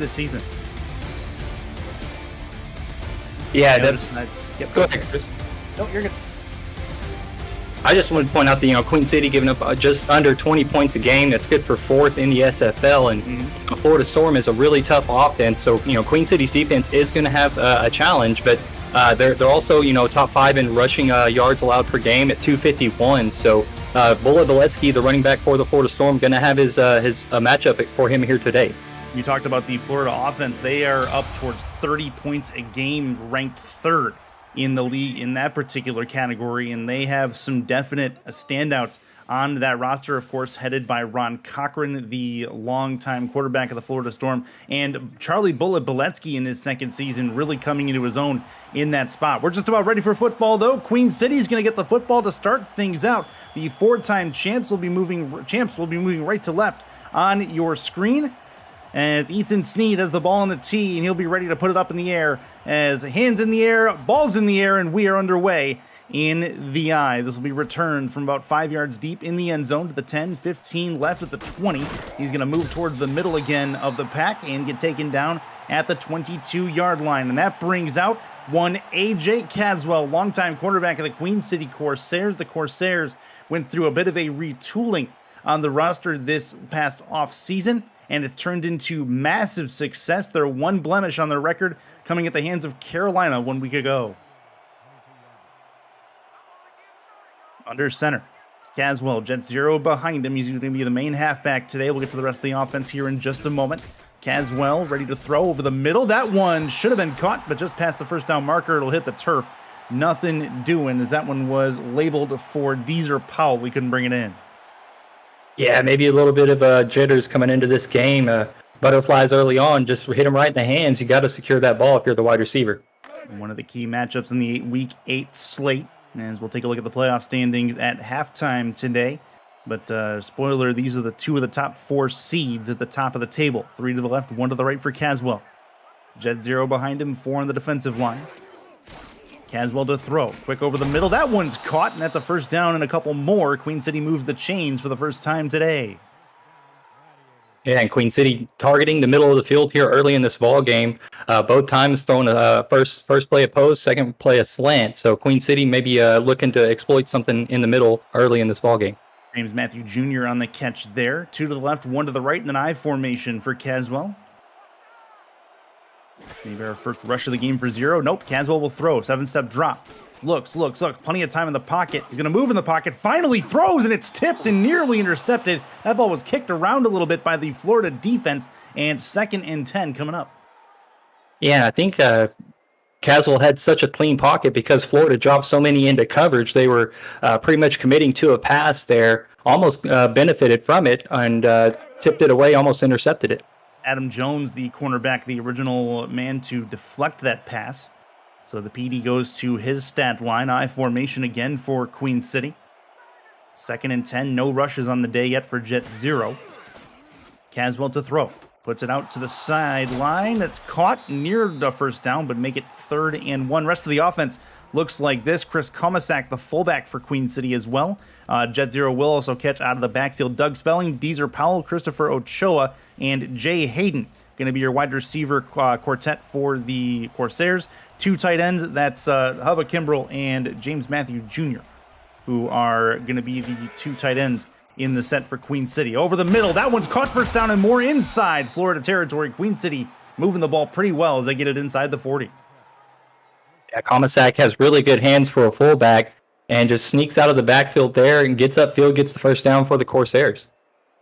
this season. Yeah, that's. Yep. Go ahead, Chris. No, you're good. I just want to point out that Queen City giving up just under 20 points a game. That's good for fourth in the SFL, and Florida Storm is a really tough offense. So Queen City's defense is going to have a challenge, but they're also top 5 in rushing yards allowed per game at 251. So Bullet Beletsky, the running back for the Florida Storm, going to have his matchup for him here today. You talked about the Florida offense. They are up towards 30 points a game, ranked third in the league in that particular category, and they have some definite standouts on that roster, of course, headed by Ron Cochran, the longtime quarterback of the Florida Storm, and Charlie Bullet Beletsky in his second season, really coming into his own in that spot. We're just about ready for football, though. Queen City is going to get the football to start things out. The four-time champs will be moving right to left on your screen, as Ethan Sneed has the ball on the tee, and he'll be ready to put it up in the air. As hands in the air, balls in the air, and we are underway in the eye. This will be returned from about 5 yards deep in the end zone to the 10, 15, left at the 20. He's going to move towards the middle again of the pack and get taken down at the 22-yard line. And that brings out one A.J. Caswell, longtime quarterback of the Queen City Corsairs. The Corsairs went through a bit of a retooling on the roster this past offseason, and it's turned into massive success. They're one blemish on their record, coming at the hands of Carolina 1 week ago. Under center, Caswell, jet zero behind him. He's going to be the main halfback today. We'll get to the rest of the offense here in just a moment. Caswell ready to throw over the middle. That one should have been caught, but just past the first down marker, it'll hit the turf. Nothing doing, as that one was labeled for Deezer Powell. We couldn't bring it in. Yeah, maybe a little bit of jitters coming into this game. Butterflies early on, just hit him right in the hands. You got to secure that ball if you're the wide receiver. One of the key matchups in the Week 8 slate, as we'll take a look at the playoff standings at halftime today. But spoiler, these are the two of the top 4 seeds at the top of the table. 3 to the left, 1 to the right for Caswell. Jet zero behind him, 4 on the defensive line. Caswell to throw. Quick over the middle. That one's caught, and that's a first down and a couple more. Queen City moves the chains for the first time today. Yeah, and Queen City targeting the middle of the field here early in this ball game. Both times throwing a first play a post, second play a slant. So Queen City maybe looking to exploit something in the middle early in this ball game. James Matthew Jr. on the catch there. 2 to the left, 1 to the right, and an I formation for Caswell. Maybe our first rush of the game for 0. Nope, Caswell will throw. 7-step drop. Looks. Plenty of time in the pocket. He's going to move in the pocket. Finally throws, and it's tipped and nearly intercepted. That ball was kicked around a little bit by the Florida defense, and 2nd and 10 coming up. Yeah, I think Caswell had such a clean pocket because Florida dropped so many into coverage. They were pretty much committing to a pass there, almost benefited from it, and tipped it away, almost intercepted it. Adam Jones, the cornerback, the original man to deflect that pass. So the PD goes to his stat line. I formation again for Queen City. 2nd and 10. No rushes on the day yet for Jet Zero. Caswell to throw. Puts it out to the sideline. That's caught near the first down, but make it 3rd and 1. Rest of the offense looks like this. Chris Komisak, the fullback for Queen City as well. Jet Zero will also catch out of the backfield. Doug Spelling, Deezer Powell, Christopher Ochoa, and Jay Hayden going to be your wide receiver quartet for the Corsairs. 2 tight ends, that's Hubba Kimbrell and James Matthew Jr., who are going to be the 2 tight ends in the set for Queen City. Over the middle, that one's caught, first down and more inside Florida territory. Queen City moving the ball pretty well as they get it inside the 40. Yeah, Komisak has really good hands for a fullback and just sneaks out of the backfield there and gets upfield, gets the first down for the Corsairs.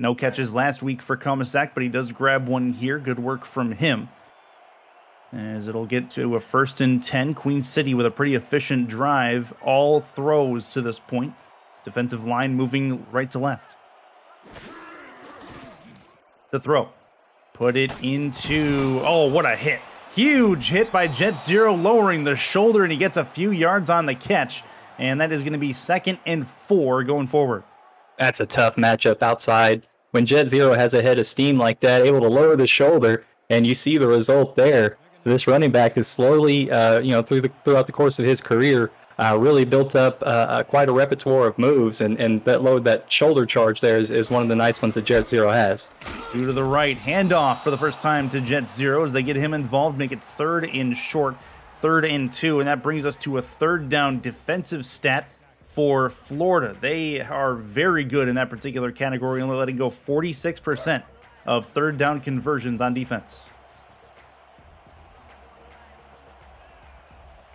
No catches last week for Komisak, but he does grab one here. Good work from him. As it'll get to a 1st and 10. Queen City with a pretty efficient drive. All throws to this point. Defensive line moving right to left. The throw. Put it into... Oh, what a hit. Huge hit by Jet Zero, lowering the shoulder, and he gets a few yards on the catch. And that is going to be 2nd and 4 going forward. That's a tough matchup outside. When Jet Zero has a head of steam like that, able to lower the shoulder, and you see the result there. This running back is slowly, throughout the course of his career, really built up quite a repertoire of moves, and that shoulder charge there is one of the nice ones that Jet Zero has. Due to the right, handoff for the first time to Jet Zero as they get him involved, make it 3rd and short, 3rd and 2, and that brings us to a 3rd down defensive stat for Florida. They are very good in that particular category, only letting go 46% of 3rd down conversions on defense.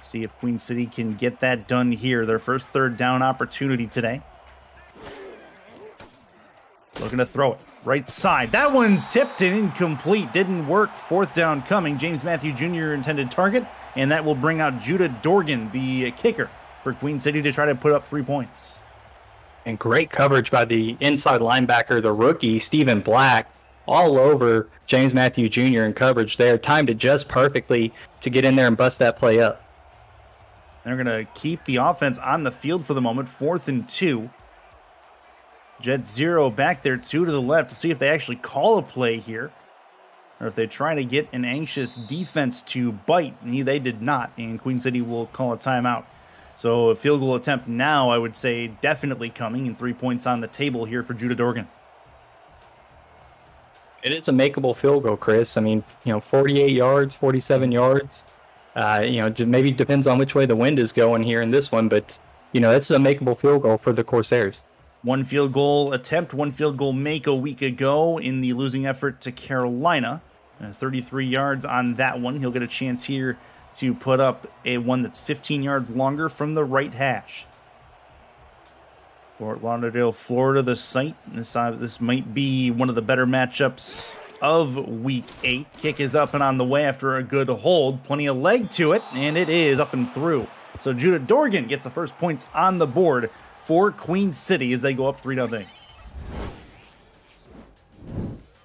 See if Queen City can get that done here. Their first 3rd down opportunity today. Looking to throw it. Right side. That one's tipped and incomplete. Didn't work. 4th down coming. James Matthew Jr. intended target, and that will bring out Judah Dorgan, the kicker, for Queen City to try to put up 3 points. And great coverage by the inside linebacker, the rookie, Stephen Black, all over James Matthew Jr. in coverage there. Timed it just perfectly to get in there and bust that play up. They're going to keep the offense on the field for the moment. 4th and 2. Jet Zero back there, 2 to the left to see if they actually call a play here, or if they try to get an anxious defense to bite. They did not, and Queen City will call a timeout. So a field goal attempt now, I would say, definitely coming, and 3 points on the table here for Judah Dorgan. It is a makeable field goal, Chris. I mean, 48 yards, 47 yards. Maybe depends on which way the wind is going here in this one, but that's a makeable field goal for the Corsairs. 1 field goal attempt, 1 field goal make a week ago in the losing effort to Carolina. 33 yards on that one. He'll get a chance here to put up a one that's 15 yards longer from the right hash. Fort Lauderdale, Florida, the site. This might be one of the better matchups of Week 8. Kick is up and on the way after a good hold. Plenty of leg to it, and it is up and through. So Judah Dorgan gets the first points on the board for Queen City as they go up 3-0.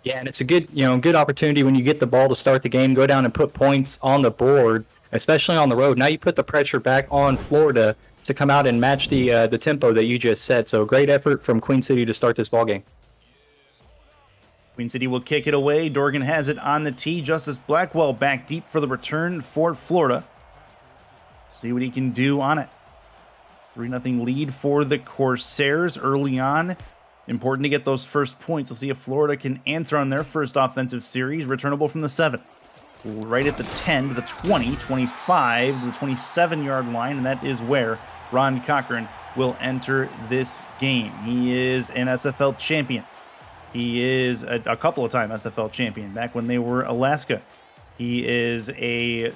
Yeah, and it's a good opportunity when you get the ball to start the game, go down and put points on the board, especially on the road. Now you put the pressure back on Florida to come out and match the tempo that you just set. So great effort from Queen City to start this ball game. Queen City will kick it away. Dorgan has it on the tee. Justice Blackwell back deep for the return for Florida. See what he can do on it. 3-0 lead for the Corsairs early on. Important to get those first points. We'll see if Florida can answer on their first offensive series. Returnable from the 7. Right at the 10 to the 20, 25 to the 27-yard line, and that is where Ron Cochran will enter this game. He is an SFL champion. He is a couple of time SFL champion back when they were Alaska. He is a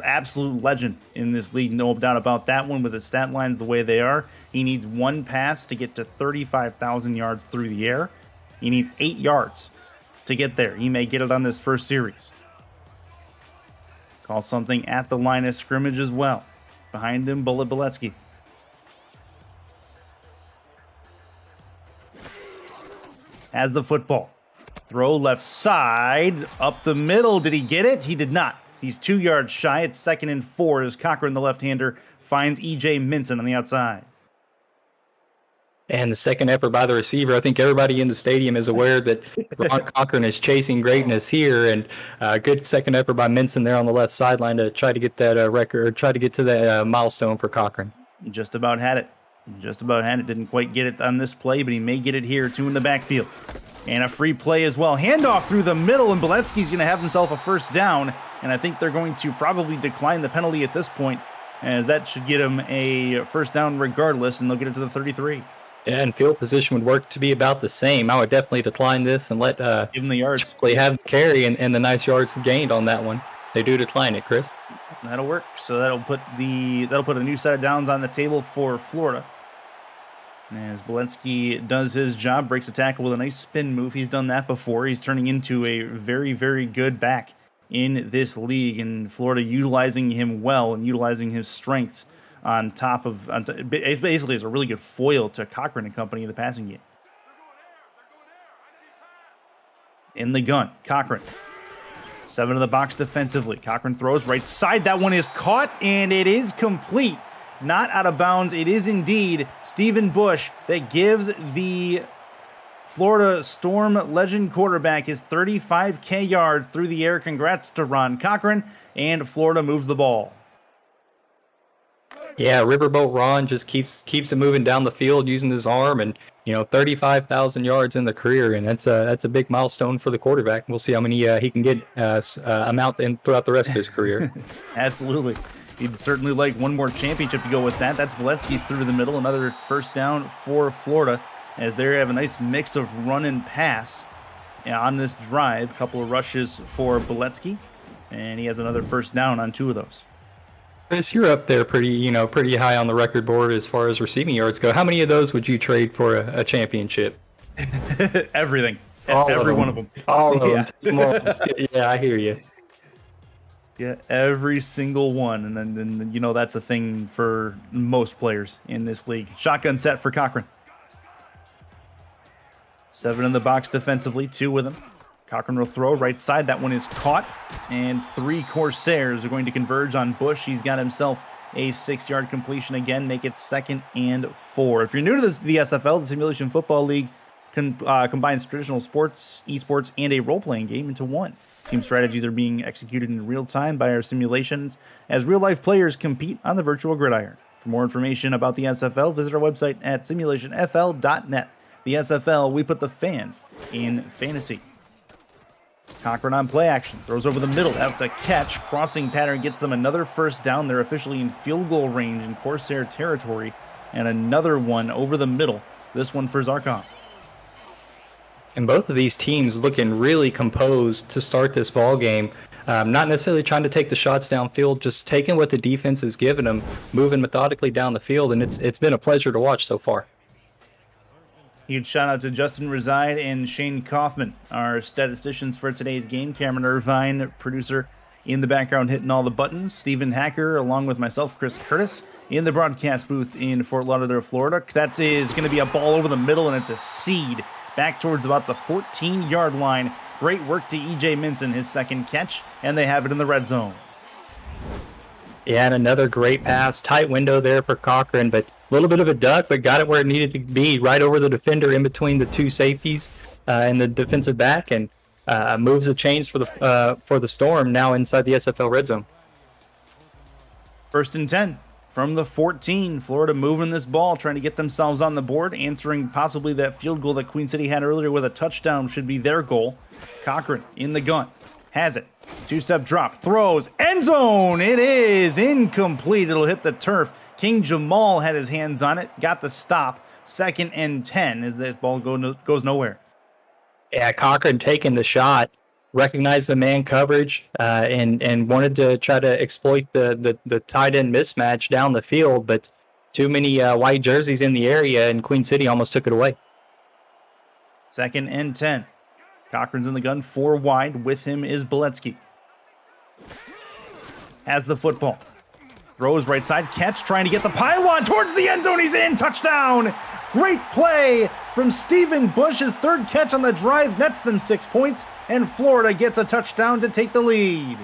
absolute legend in this league, no doubt about that one. With his stat lines the way they are, he needs 1 pass to get to 35,000 yards through the air. He needs 8 yards to get there. He may get it on this first series. Call something at the line of scrimmage as well. Behind him, Bullet Beletsky. Has the football. Throw left side, up the middle. Did he get it? He did not. He's 2 yards shy. It's 2nd and 4 as Cochran, the left-hander, finds E.J. Minson on the outside. And the second effort by the receiver. I think everybody in the stadium is aware that Ron Cochran is chasing greatness here, and good second effort by Minson there on the left sideline to try to get that record, try to get to that milestone for Cochran. Just about had it. Didn't quite get it on this play, but he may get it here. 2 in the backfield. And a free play as well. Handoff through the middle, and Beletsky's going to have himself a first down. And I think they're going to probably decline the penalty at this point, as that should get him a first down regardless, and they'll get it to the 33. Yeah, and field position would work to be about the same. I would definitely decline this and let give him the yards. Have carry and the nice yards gained on that one. They do decline it, Chris. That'll work. So that'll put a new set of downs on the table for Florida. As Beletsky does his job, breaks a tackle with a nice spin move. He's done that before. He's turning into a very, very good back in this league, and Florida utilizing him well and utilizing his strengths on top of basically is a really good foil to Cochran and company in the passing game. In the gun, Cochran. 7 in the box defensively. Cochran throws right side. That one is caught, and it is complete. Not out of bounds. It is indeed Stephen Bush that gives the Florida Storm legend quarterback his 35K yards through the air. Congrats to Ron Cochran, and Florida moves the ball. Yeah, Riverboat Ron just keeps it moving down the field using his arm, and 35,000 yards in the career, and that's a big milestone for the quarterback. We'll see how many he can get amount in throughout the rest of his career. Absolutely. He'd certainly like one more championship to go with that. That's Boletsky through the middle. Another first down for Florida as they have a nice mix of run and pass on this drive. A couple of rushes for Boletsky, and he has another first down on 2 of those. Chris, you're up there pretty high on the record board as far as receiving yards go. How many of those would you trade for a championship? Everything. Every one of them. All of Yeah. them. Yeah, I hear you. Yeah, every single one. And then that's a thing for most players in this league. Shotgun set for Cochran. 7 in the box defensively, 2 with him. Cochran will throw right side. That one is caught. And 3 Corsairs are going to converge on Bush. He's got himself a 6-yard completion again. Make it 2nd and 4. If you're new to the SFL, the Simulation Football League combines traditional sports, esports, and a role-playing game into one. Team strategies are being executed in real time by our simulations as real-life players compete on the virtual gridiron. For more information about the SFL, visit our website at simulationfl.net. The SFL, we put the fan in fantasy. Cochran on play action, throws over the middle, out to catch, crossing pattern gets them another first down. They're officially in field goal range in Corsair territory, and another one over the middle, this one for Zarkov. And both of these teams looking really composed to start this ball game. Not necessarily trying to take the shots downfield, just taking what the defense has given them, moving methodically down the field, and it's been a pleasure to watch so far. Huge shout out to Justin Reside and Shane Kaufman, our statisticians for today's game. Cameron Irvine, producer in the background, hitting all the buttons. Stephen Hacker, along with myself, Chris Curtis, in the broadcast booth in Fort Lauderdale, Florida. That is going to be a ball over the middle, and it's a seed back towards about the 14-yard line. Great work to E.J. Minson, his 2nd catch, and they have it in the red zone. Yeah, and another great pass. Tight window there for Cochran, but a little bit of a duck, but got it where it needed to be, right over the defender in between the 2 safeties and the defensive back, and moves the chains for the Storm now inside the SFL red zone. 1st and 10 from the 14. Florida moving this ball, trying to get themselves on the board, answering possibly that field goal that Queen City had earlier with a touchdown should be their goal. Cochran in the gun, has it. 2-step drop, throws, end zone. It is incomplete. It'll hit the turf. King Jamal had his hands on it, got the stop. 2nd and 10 as this ball goes nowhere. Yeah, Cochran taking the shot, recognized the man coverage, and wanted to try to exploit the tight end mismatch down the field, but too many white jerseys in the area, and Queen City almost took it away. 2nd and 10. Cochran's in the gun, 4 wide. With him is Boletsky. Has the football. Throws right side, catch, trying to get the pylon towards the end zone. He's in, touchdown. Great play from Stephen Bush. His 3rd catch on the drive nets them 6 points, and Florida gets a touchdown to take the lead.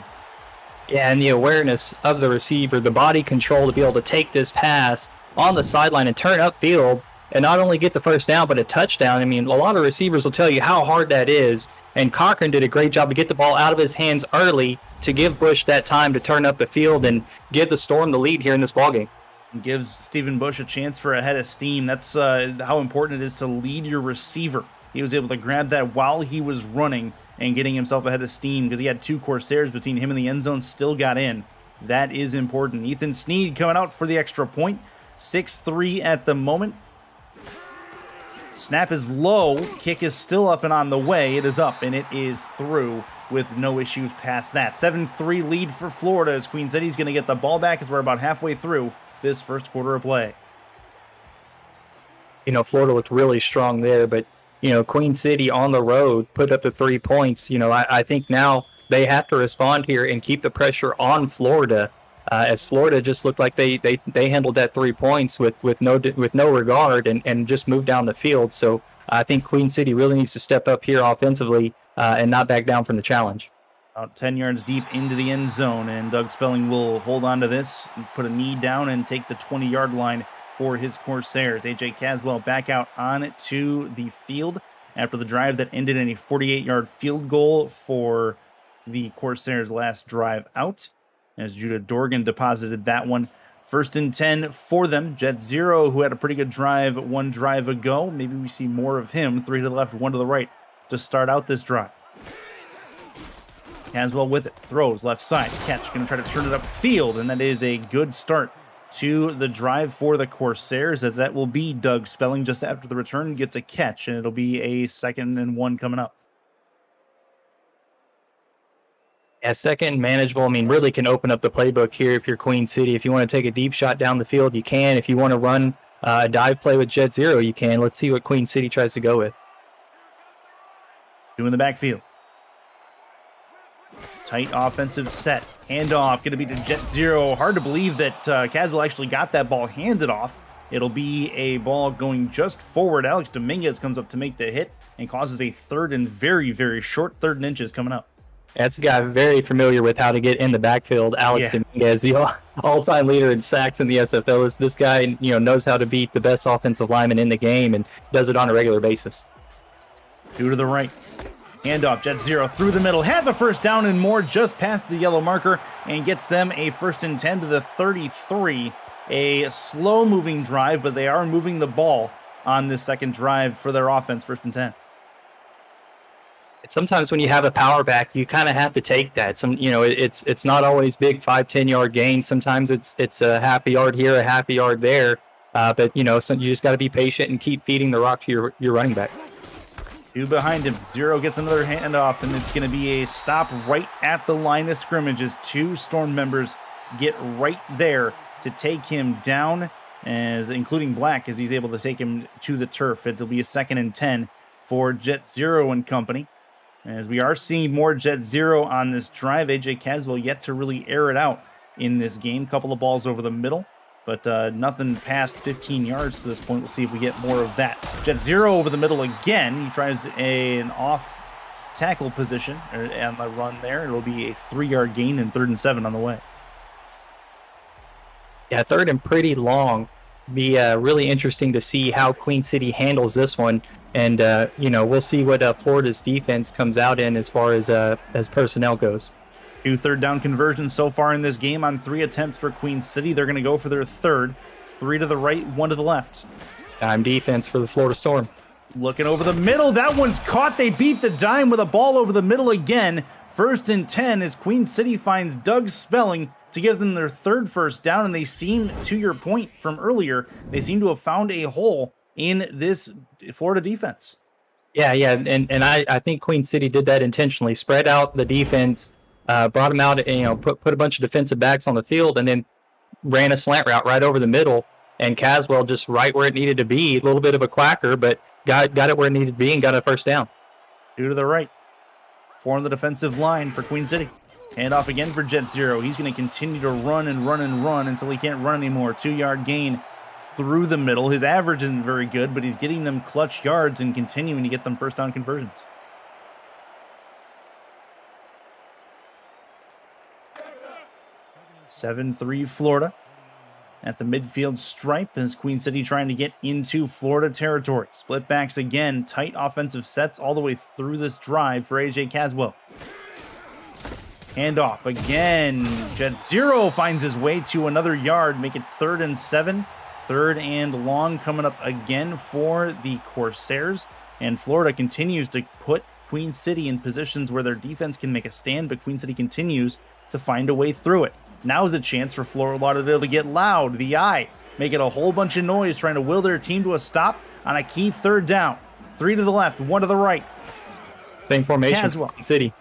Yeah, and the awareness of the receiver, the body control to be able to take this pass on the sideline and turn upfield and not only get the first down, but a touchdown. I mean, a lot of receivers will tell you how hard that is, and Cochran did a great job to get the ball out of his hands early to give Bush that time to turn up the field and give the Storm the lead here in this ballgame. Gives Stephen Bush a chance for a head of steam. That's how important it is to lead your receiver. He was able to grab that while he was running and getting himself ahead of steam because he had 2 Corsairs between him and the end zone, still got in. That is important. Ethan Sneed coming out for the extra point. 6'3" at the moment. Snap is low. Kick is still up and on the way. It is up and it is through with no issues past that. 7-3 lead for Florida as Queen City's going to get the ball back as we're about halfway through this first quarter of play. Florida looked really strong there, but, Queen City on the road put up the 3 points. I think now they have to respond here and keep the pressure on Florida, as Florida just looked like they handled that 3 points with no regard and just moved down the field. So I think Queen City really needs to step up here offensively and not back down from the challenge. About 10 yards deep into the end zone, and Doug Spelling will hold on to this, put a knee down, and take the 20-yard line for his Corsairs. A.J. Caswell back out on to the field after the drive that ended in a 48-yard field goal for the Corsairs' last drive out, as Judah Dorgan deposited that one First and 10 for them. Jet Zero, who had a pretty good drive one drive ago. Maybe we see more of him. 3 to the left, 1 to the right to start out this drive. Caswell with it. Throws left side. Catch. Going to try to turn it upfield. And that is a good start to the drive for the Corsairs, as that will be Doug Spelling just after the return gets a catch. And it'll be a 2nd and 1 coming up. Yeah, second manageable. I mean, really can open up the playbook here if you're Queen City. If you want to take a deep shot down the field, you can. If you want to run a dive play with Jet Zero, you can. Let's see what Queen City tries to go with. Doing the backfield. Tight offensive set. Handoff. Going to be to Jet Zero. Hard to believe that Caswell actually got that ball handed off. It'll be a ball going just forward. Alex Dominguez comes up to make the hit and causes a 3rd and very, very short 3rd and inches coming up. That's a guy very familiar with how to get in the backfield. Alex Dominguez, the all-time leader in sacks in the SFL. This guy, knows how to beat the best offensive lineman in the game and does it on a regular basis. 2 to the right. Handoff. Jet Zero through the middle. Has a first down and more just past the yellow marker and gets them a 1st and 10 to the 33. A slow-moving drive, but they are moving the ball on this second drive for their offense. 1st and 10. Sometimes when you have a power back, you kind of have to take that. It's not always big 5-10 yard gains. Sometimes it's a half a yard here, a half a yard there. But you just got to be patient and keep feeding the rock to your running back. 2 behind him. Zero gets another handoff, and it's going to be a stop right at the line of scrimmage as 2 Storm members get right there to take him down, including Black, as he's able to take him to the turf. It'll be a 2nd and 10 for Jet Zero and company. As we are seeing more Jet Zero on this drive, AJ Caswell yet to really air it out in this game. Couple of balls over the middle, but nothing past 15 yards to this point. We'll see if we get more of that. Jet Zero over the middle again. He tries an off tackle position on the run there. It'll be a 3-yard gain and 3rd and 7 on the way. Yeah, 3rd and pretty long. Be really interesting to see how Queen City handles this one. And, we'll see what Florida's defense comes out in as far as personnel goes. 2 third down conversions so far in this game on 3 attempts for Queen City. They're going to go for their 3rd. 3 to the right, 1 to the left. Dime defense for the Florida Storm. Looking over the middle. That one's caught. They beat the dime with a ball over the middle again. 1st and 10 as Queen City finds Doug Spelling to give them their 3rd first down. And they seem, to your point from earlier, they seem to have found a hole in this Florida defense. Yeah, and I think Queen City did that intentionally. Spread out the defense, brought them out, put a bunch of defensive backs on the field, and then ran a slant route right over the middle. And Caswell just right where it needed to be. A little bit of a quacker, but got it where it needed to be and got a 1st down. 2 to the right. 4 on the defensive line for Queen City. Handoff again for Jet Zero. He's going to continue to run and run and run until he can't run anymore. 2-yard gain through the middle. His average isn't very good, but he's getting them clutch yards and continuing to get them 1st down conversions. Seven 3 Florida at the midfield stripe as Queen City trying to get into Florida territory. Split backs again, tight offensive sets all the way through this drive for AJ Caswell. Handoff again. Jet Zero finds his way to another yard, make it 3rd and 7. 3rd and long coming up again for the Corsairs. And Florida continues to put Queen City in positions where their defense can make a stand, but Queen City continues to find a way through it. Now is a chance for Florida Lauderdale to get loud. The eye making a whole bunch of noise, trying to will their team to a stop on a key 3rd down. 3 to the left, 1 to the right. Same formation. Caswell. City.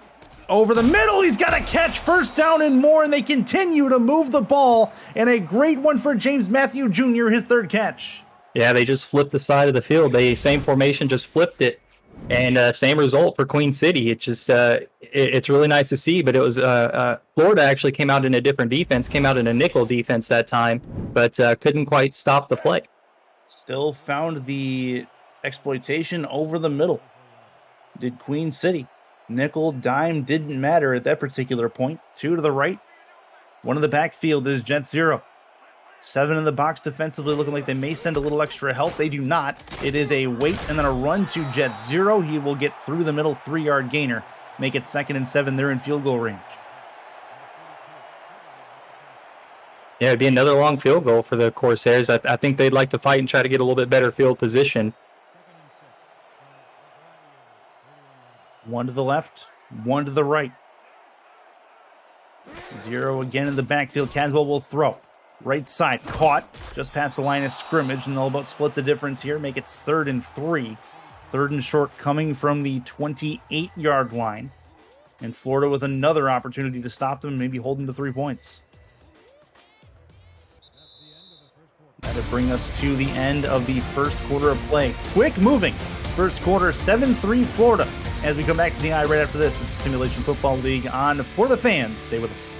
Over the middle, he's got a catch, 1st down and more, and they continue to move the ball. And a great one for James Matthew Jr., his 3rd catch. Yeah, they just flipped the side of the field. Same formation, just flipped it. And same result for Queen City. It's just it's really nice to see. But it was Florida actually came out in a different defense, came out in a nickel defense that time, but couldn't quite stop the play. Still found the exploitation over the middle. Did Queen City. Nickel, dime, didn't matter at that particular point. 2 to the right. 1 in the backfield is Jet Zero. 7 in the box defensively, looking like they may send a little extra help. They do not. It is a wait and then a run to Jet Zero. He will get through the middle, 3-yard gainer. Make it 2nd and 7. They're in field goal range. Yeah, it'd be another long field goal for the Corsairs. I think they'd like to fight and try to get a little bit better field position. One to the left, one to the right. 0 again in the backfield. Caswell will throw. Right side, caught just past the line of scrimmage, and they'll about split the difference here, make it 3rd and 3. 3rd and short coming from the 28-yard line. And Florida with another opportunity to stop them and maybe hold them to 3 points. That'll bring us to the end of the first quarter of play. Quick moving. First quarter, 7-3 Florida. As we come back to the eye right after this, it's Simulation Football League on For the Fans. Stay with us.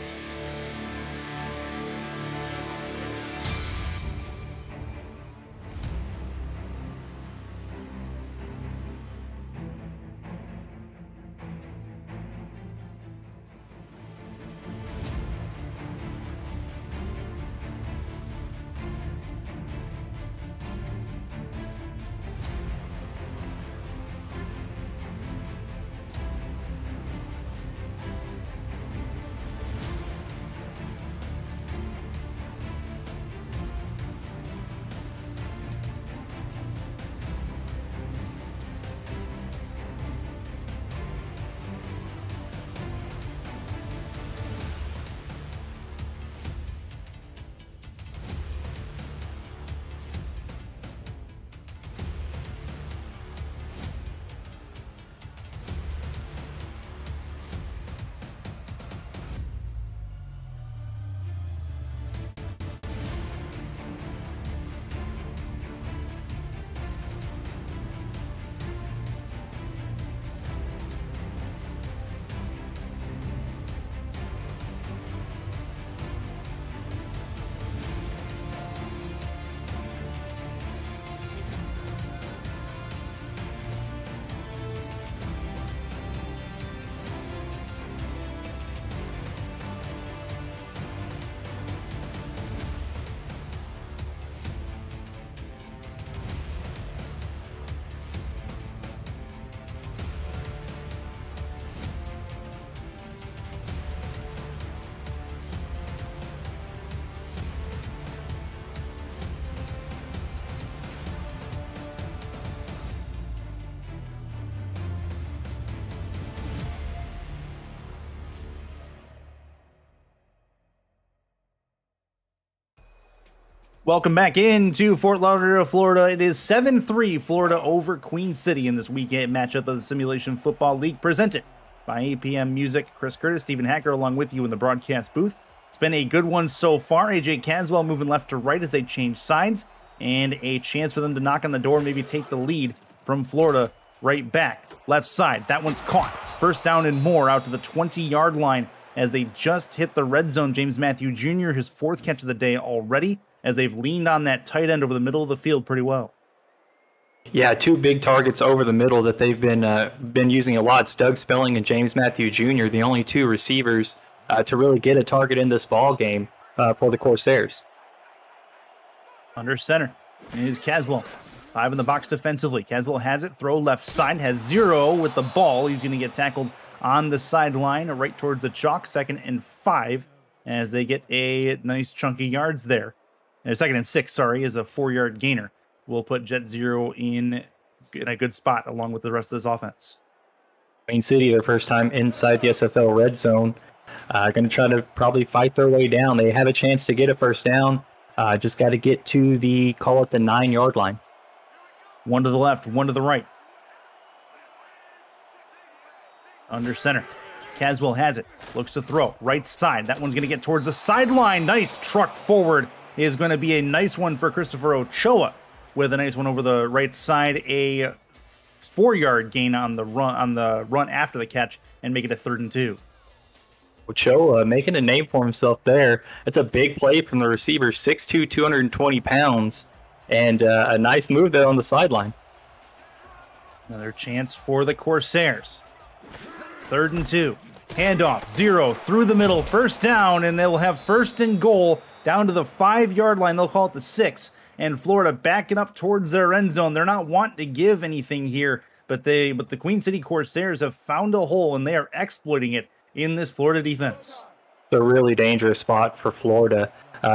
Welcome back into Fort Lauderdale, Florida. It is 7-3 Florida over Queen City in this weekend matchup of the Simulation Football League presented by APM Music. Chris Curtis, Stephen Hacker along with you in the broadcast booth. It's been a good one so far. AJ Caswell moving left to right as they change sides, and a chance for them to knock on the door, maybe take the lead from Florida right back. Left side, that one's caught. First down and more out to the 20-yard line as they just hit the red zone. James Matthew Jr., his 4th catch of the day already, as they've leaned on that tight end over the middle of the field pretty well. Yeah, 2 big targets over the middle that they've been using a lot. It's Doug Spelling and James Matthew Jr., the only 2 receivers to really get a target in this ball game for the Corsairs. Under center is Caswell. 5 in the box defensively. Caswell has it. Throw left side. Has 0 with the ball. He's going to get tackled on the sideline right towards the chalk. 2nd and 5 as they get a nice chunky yards there. 2nd and 6, sorry, is a 4-yard gainer. We'll put Jet 0 in a good spot along with the rest of this offense. Queen City, their first time inside the SFL red zone. Going to try to probably fight their way down. They have a chance to get a first down. Just got to get to the 9-yard line. 1 to the left, 1 to the right. Under center. Caswell has it. Looks to throw. Right side. That one's going to get towards the sideline. Nice truck forward. Is going to be a nice one for Christopher Ochoa with a nice one over the right side. A 4-yard gain on the run after the catch and make it a 3rd and 2. Ochoa making a name for himself there. It's a big play from the receiver, 6'2", 220 pounds, and a nice move there on the sideline. Another chance for the Corsairs. 3rd and 2. Handoff, 0 through the middle. First down, and they'll have 1st and goal down to the 5-yard line. They'll call it the 6. And Florida backing up towards their end zone. They're not wanting to give anything here, but the Queen City Corsairs have found a hole, and they are exploiting it in this Florida defense. It's a really dangerous spot for Florida.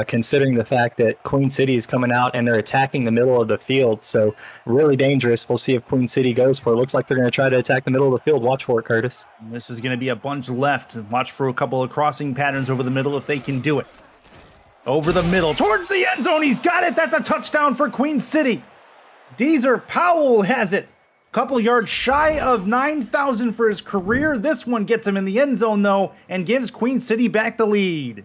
considering the fact that Queen City is coming out and they're attacking the middle of the field. So really dangerous. We'll see if Queen City goes for it. Looks like they're going to try to attack the middle of the field. Watch for it, Curtis. This is going to be a bunch left. Watch for a couple of crossing patterns over the middle if they can do it. Over the middle, towards the end zone. He's got it. That's a touchdown for Queen City. Deezer Powell has it. Couple yards shy of 9,000 for his career. This one gets him in the end zone, though, and gives Queen City back the lead.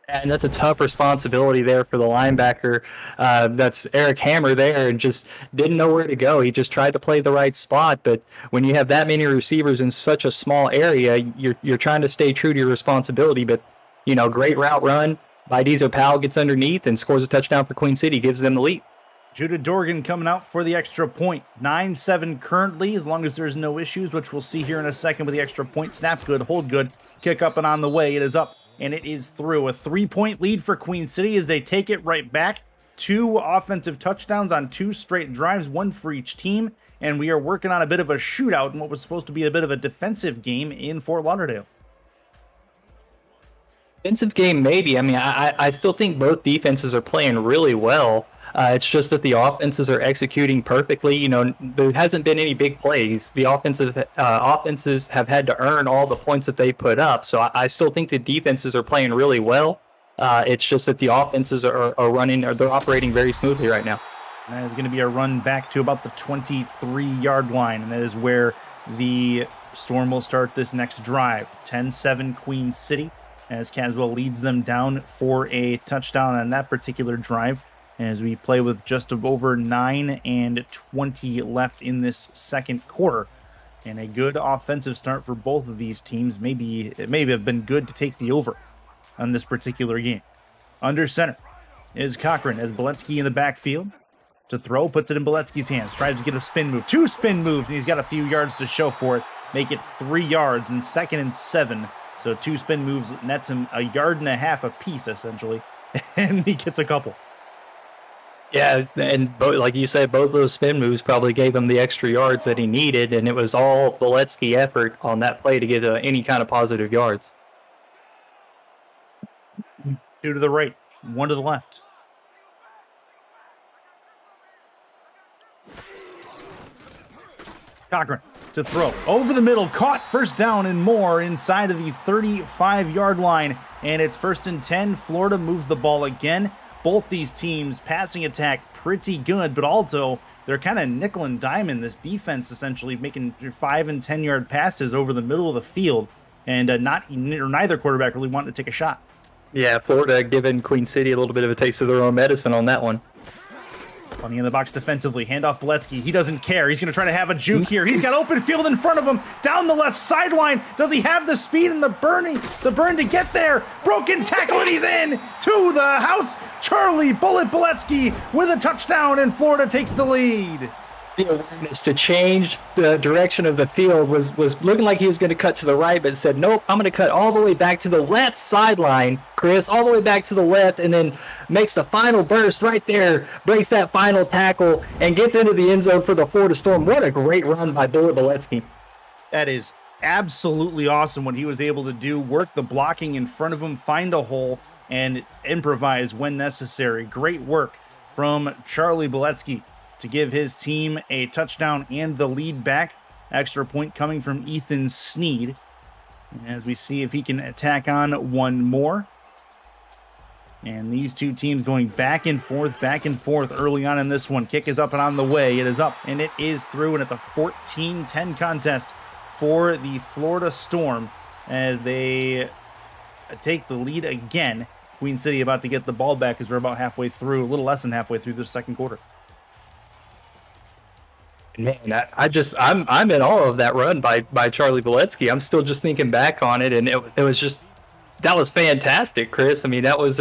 And that's a tough responsibility there for the linebacker. That's Eric Hammer there, and just didn't know where to go. He just tried to play the right spot, but when you have that many receivers in such a small area, you're trying to stay true to your responsibility. But great route run by Deezer Powell, gets underneath and scores a touchdown for Queen City, gives them the lead. Judah Dorgan coming out for the extra point. 9-7 currently, as long as there's no issues, which we'll see here in a second with the extra point. Snap good, hold good, kick up and on the way. It is up, and it is through. A 3-point lead for Queen City as they take it right back. 2 offensive touchdowns on 2 straight drives, 1 for each team. And we are working on a bit of a shootout in what was supposed to be a bit of a defensive game in Fort Lauderdale. Defensive game, maybe. I mean, I still think both defenses are playing really well. It's just that the offenses are executing perfectly. There hasn't been any big plays. The offenses have had to earn all the points that they put up. So I still think the defenses are playing really well. It's just that the offenses are they're operating very smoothly right now. That is going to be a run back to about the 23-yard line, and that is where the Storm will start this next drive. 10-7 Queen City, as Caswell leads them down for a touchdown on that particular drive. As we play with just over 9:20 left in this second quarter. And a good offensive start for both of these teams. It may have been good to take the over on this particular game. Under center is Cochran as Beletsky in the backfield. To throw, puts it in Beletsky's hands. Tries to get a spin move. 2 spin moves, and he's got a few yards to show for it. Make it 3 yards and 2nd and 7. So 2 spin moves nets him a yard and a half apiece, essentially. And he gets a couple. Yeah, and like you said, both of those spin moves probably gave him the extra yards that he needed, and it was all Beletsky effort on that play to get any kind of positive yards. 2 to the right, 1 to the left. Cochran to throw. Over the middle, caught, first down and more inside of the 35-yard line, and it's 1st and 10. Florida moves the ball again. Both these teams passing attack pretty good, but also they're kind of nickel and dime this defense, essentially making 5 and 10-yard passes over the middle of the field, and neither quarterback really wanting to take a shot. Yeah, Florida giving Queen City a little bit of a taste of their own medicine on that one. Punting in the box defensively, handoff Beletsky. He doesn't care. He's going to try to have a juke here. He's got open field in front of him. Down the left sideline. Does he have the speed and the burn to get there? Broken tackle, and he's in to the house. Charlie Bullet Beletsky with a touchdown, and Florida takes the lead. The awareness to change the direction of the field was looking like he was going to cut to the right, but said, nope, I'm going to cut all the way back to the left sideline, Chris, all the way back to the left, and then makes the final burst right there, breaks that final tackle, and gets into the end zone for the Florida Storm. What a great run by Bullet Beletsky. That is absolutely awesome what he was able to do. Work the blocking in front of him, find a hole, and improvise when necessary. Great work from Charlie Beletsky to give his team a touchdown and the lead back. Extra point coming from Ethan Sneed as we see if he can attack on one more. And these two teams going back and forth early on in this one. Kick is up and on the way. It is up and it is through, and it's a 14-10 contest for the Florida Storm as they take the lead again. Queen City about to get the ball back as we're about halfway through, a little less than halfway through the second quarter. Man, I'm in awe of that run by Charlie Beletsky. I'm still just thinking back on it, and it was just, that was fantastic, Chris. I mean, that was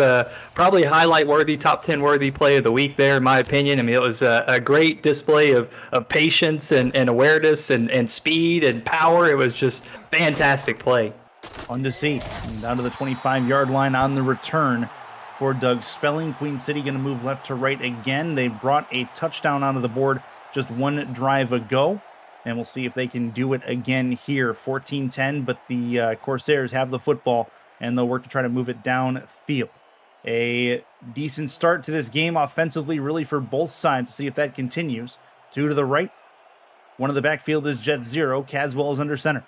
probably a highlight-worthy, top 10 worthy play of the week there, in my opinion. I mean, it was a great display of patience and awareness and speed and power. It was just fantastic play. Fun to see. And down to the 25-yard line on the return for Doug Spelling. Queen City going to move left to right again. They brought a touchdown onto the board just one drive ago, and we'll see if they can do it again here. 14-10, but the Corsairs have the football, and they'll work to try to move it downfield. A decent start to this game offensively, really, for both sides. See if that continues. 2 to the right. 1 in the backfield is Jet Zero. Caswell is under center.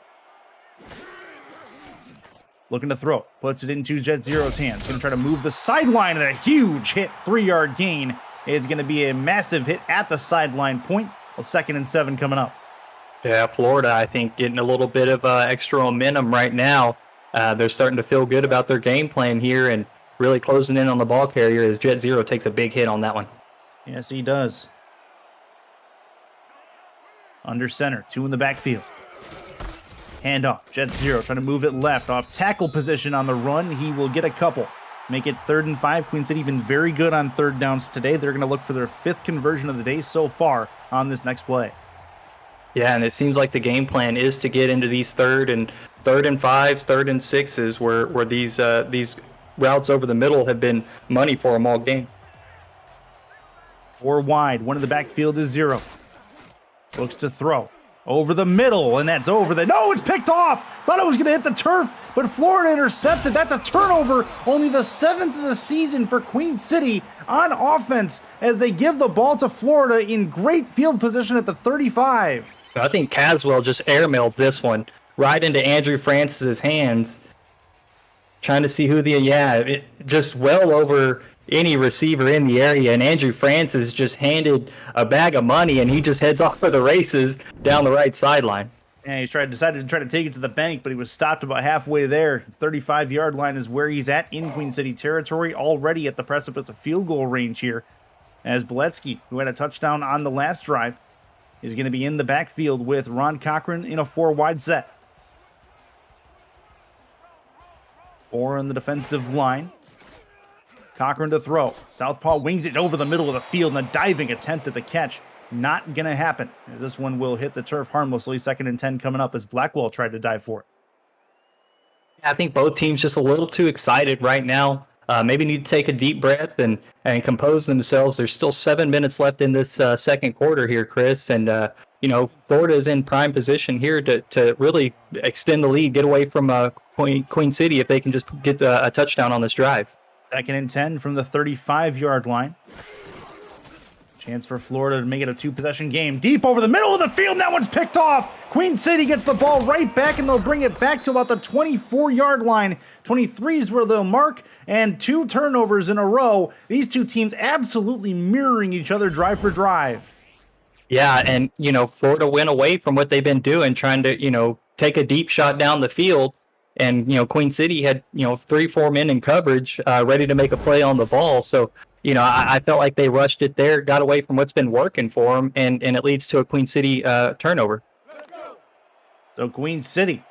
Looking to throw. Puts it into Jet Zero's hands. Going to try to move the sideline, and a huge hit. 3-yard gain. It's going to be a massive hit at the sideline point. A 2nd and 7 coming up. Yeah, Florida, I think, getting a little bit of extra momentum right now. They're starting to feel good about their game plan here and really closing in on the ball carrier as Jet Zero takes a big hit on that one. Yes, he does. Under center, 2 in the backfield. Handoff, Jet Zero trying to move it left off tackle position on the run. He will get a couple. Make it 3rd and 5. Queen City been very good on 3rd downs today. They're going to look for their 5th conversion of the day so far on this next play. Yeah, and it seems like the game plan is to get into these 3rd and 5s, 3rd and 6s, where these routes over the middle have been money for them all game. 4 wide, 1 in the backfield is Zero. Looks to throw. Over the middle, and that's over the... No, it's picked off! Thought it was going to hit the turf, but Florida intercepts it. That's a turnover. Only the 7th of the season for Queen City on offense as they give the ball to Florida in great field position at the 35. I think Caswell just airmailed this one right into Andrew Francis's hands, trying to see who just well over any receiver in the area, and Andrew Francis just handed a bag of money, and he just heads off for the races down the right sideline. And he decided to try to take it to the bank, but he was stopped about halfway there. His 35-yard line is where he's at in Queen City territory, already at the precipice of field goal range here, as Beletsky, who had a touchdown on the last drive, is going to be in the backfield with Ron Cochran in a 4-wide set. 4 on the defensive line. Cochran to throw. Southpaw wings it over the middle of the field, and a diving attempt at the catch. Not going to happen, as this one will hit the turf harmlessly. 2nd and 10 coming up as Blackwell tried to dive for it. I think both teams just a little too excited right now. Maybe need to take a deep breath and compose themselves. There's still 7 minutes left in this second quarter here, Chris. And, Florida is in prime position here to really extend the lead, get away from Queen City if they can just get a touchdown on this drive. 2nd and 10 from the 35-yard line. Chance for Florida to make it a 2-possession game. Deep over the middle of the field, and that one's picked off. Queen City gets the ball right back, and they'll bring it back to about the 24-yard line. 23 is where they'll mark, and 2 turnovers in a row. These two teams absolutely mirroring each other drive for drive. Yeah, and, Florida went away from what they've been doing, trying to, take a deep shot down the field. And, Queen City had, 3-4 men in coverage ready to make a play on the ball. So, I felt like they rushed it there, got away from what's been working for them, and it leads to a Queen City turnover. So Queen City,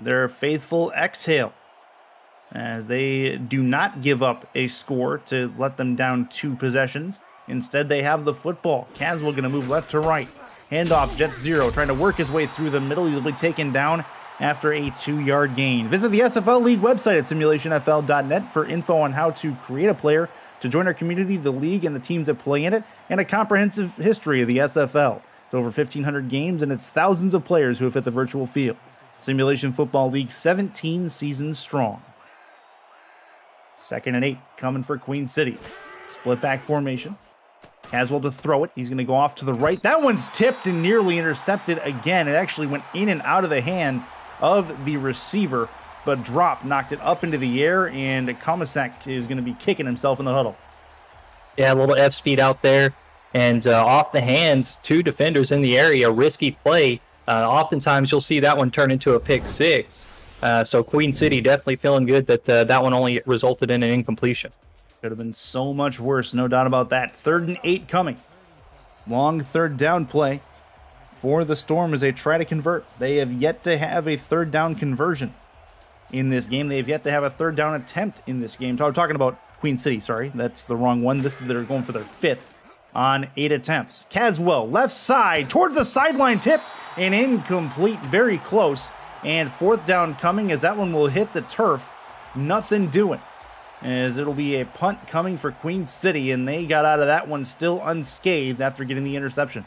their faithful exhale, as they do not give up a score to let them down 2 possessions. Instead, they have the football. Caswell going to move left to right. Handoff, Jet Zero, trying to work his way through the middle. He'll be taken down after a 2-yard gain. Visit the SFL League website at simulationfl.net for info on how to create a player, to join our community, the league, and the teams that play in it, and a comprehensive history of the SFL. It's over 1,500 games, and it's thousands of players who have hit the virtual field. Simulation Football League, 17 seasons strong. 2nd and 8 coming for Queen City. Split back formation. Caswell to throw it. He's going to go off to the right. That one's tipped and nearly intercepted again. It actually went in and out of the hands of the receiver, but drop knocked it up into the air, and Komisak is going to be kicking himself in the huddle. Yeah, a little F-speed out there, and off the hands, 2 defenders in the area, risky play. Oftentimes you'll see that one turn into a pick 6. So Queen City definitely feeling good that that one only resulted in an incompletion. Could have been so much worse, no doubt about that. 3rd and 8 coming. Long 3rd down play for the Storm as they try to convert. They have yet to have a 3rd down conversion in this game. They have yet to have a 3rd down attempt in this game. So I'm talking about Queen City, sorry. That's the wrong one. They're going for their 5th on 8 attempts. Caswell, left side, towards the sideline, tipped and incomplete, very close. And 4th down coming as that one will hit the turf. Nothing doing, as it'll be a punt coming for Queen City, and they got out of that one still unscathed after getting the interception.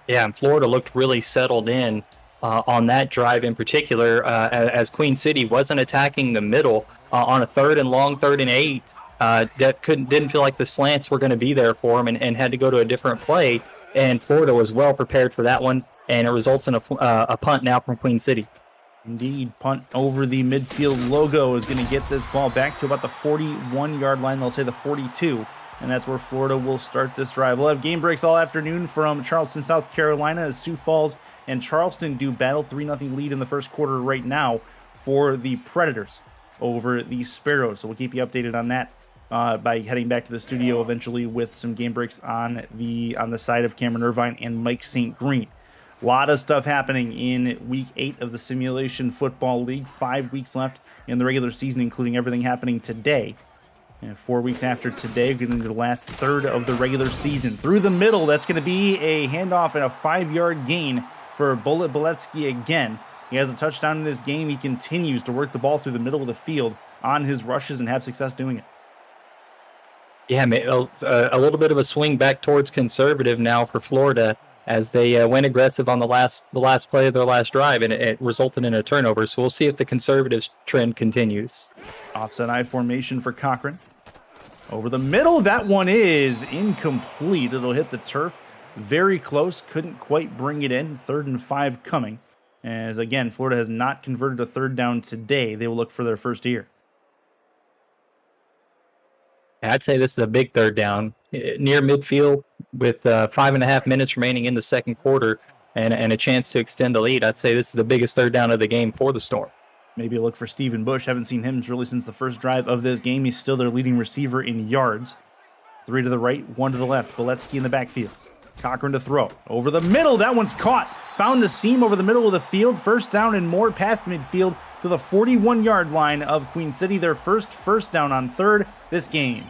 Yeah, and Florida looked really settled in on that drive in particular, as Queen City wasn't attacking the middle on a 3rd and long, 3rd and 8. That didn't feel like the slants were going to be there for him, and had to go to a different play. And Florida was well prepared for that one, and it results in a punt now from Queen City. Indeed, punt over the midfield logo is going to get this ball back to about the 41-yard line. They'll say the 42, and that's where Florida will start this drive. We'll have game breaks all afternoon from Charleston, South Carolina, as Sioux Falls and Charleston do battle. 3-0 lead in the first quarter right now for the Predators over the Sparrows. So we'll keep you updated on that by heading back to the studio eventually with some game breaks on the side of Cameron Irvine and Mike St. Green. A lot of stuff happening in Week 8 of the Simulation Football League. 5 weeks left in the regular season, including everything happening today. And 4 weeks after today, getting into the last third of the regular season. Through the middle, that's going to be a handoff and a 5-yard gain for Bullet Beletsky again. He has a touchdown in this game. He continues to work the ball through the middle of the field on his rushes and have success doing it. Yeah, a little bit of a swing back towards conservative now for Florida, as they went aggressive on the last play of their last drive, and it resulted in a turnover. So we'll see if the conservatives trend continues. Offset I formation for Cochran. Over the middle, that one is incomplete. It'll hit the turf. Very close, couldn't quite bring it in. 3rd and 5 coming. As again, Florida has not converted a 3rd down today. They will look for their first here. I'd say this is a big 3rd down near midfield with 5.5 minutes remaining in the second quarter and a chance to extend the lead. I'd say this is the biggest 3rd down of the game for the Storm. Maybe a look for Stephen Bush. Haven't seen him really since the first drive of this game. He's still their leading receiver in yards. 3 to the right, 1 to the left. Beletsky in the backfield. Cochran to throw. Over the middle, that one's caught. Found the seam over the middle of the field. First down and more past midfield to the 41-yard line of Queen City. Their first down on 3rd this game.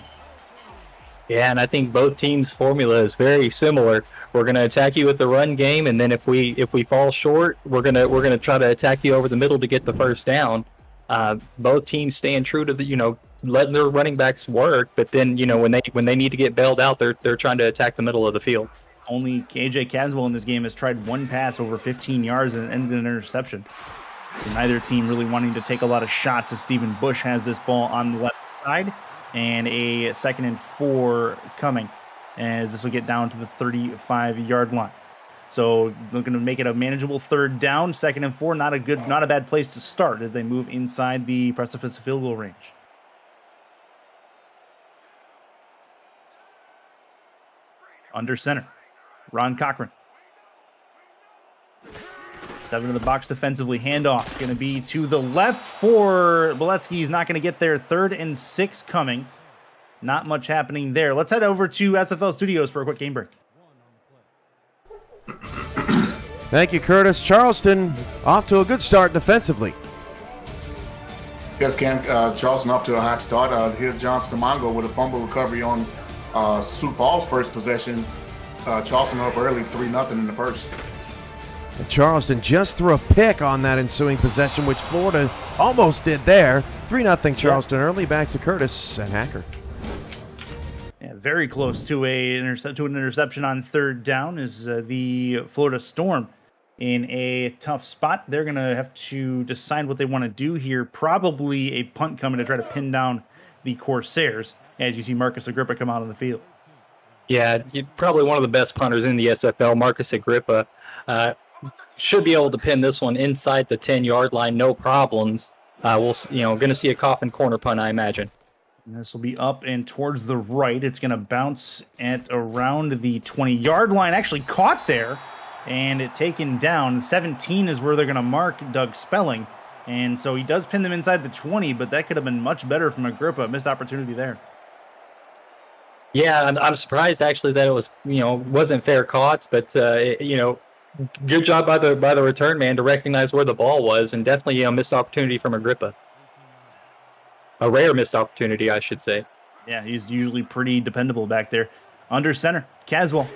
Yeah, and I think both teams' formula is very similar. We're going to attack you with the run game, and then if we fall short, we're gonna try to attack you over the middle to get the first down. Both teams staying true to the letting their running backs work, but then when they need to get bailed out, they're trying to attack the middle of the field. Only KJ Caswell in this game has tried one pass over 15 yards and ended in an interception. So neither team really wanting to take a lot of shots as Stephen Bush has this ball on the left side. And a 2nd and 4 coming as this will get down to the 35-yard line. So looking to make it a manageable 3rd down. 2nd and 4, not a bad place to start as they move inside the precipice of field goal range. Under center, Ron Cochran. 7 in the box defensively. Handoff going to be to the left for Beletsky. He's not going to get there. 3rd and 6 coming. Not much happening there. Let's head over to SFL Studios for a quick game break. Thank you, Curtis. Charleston off to a good start defensively. Yes, Cam. Charleston off to a hot start. Here's Johnston Mongo with a fumble recovery on Sioux Falls' first possession. Charleston up early, 3-0 in the first. And Charleston just threw a pick on that ensuing possession, which Florida almost did there. 3-0 Charleston early. Back to Curtis and Hacker. Yeah, very close to an interception on 3rd down is the Florida Storm in a tough spot. They're going to have to decide what they want to do here. Probably a punt coming to try to pin down the Corsairs as you see Marcus Agrippa come out on the field. Yeah, probably one of the best punters in the SFL, Marcus Agrippa. Should be able to pin this one inside the 10-yard line, no problems. We'll going to see a coffin corner punt, I imagine. And this will be up and towards the right. It's going to bounce at around the 20-yard line. Actually caught there and it taken down. 17 is where they're going to mark Doug Spelling. And so he does pin them inside the 20, but that could have been much better from Agrippa. Missed opportunity there. Yeah, I'm surprised actually that it was, wasn't fair caught, but good job by the return man to recognize where the ball was, and definitely a missed opportunity from Agrippa. A rare missed opportunity, I should say. Yeah, he's usually pretty dependable back there. Under center, Caswell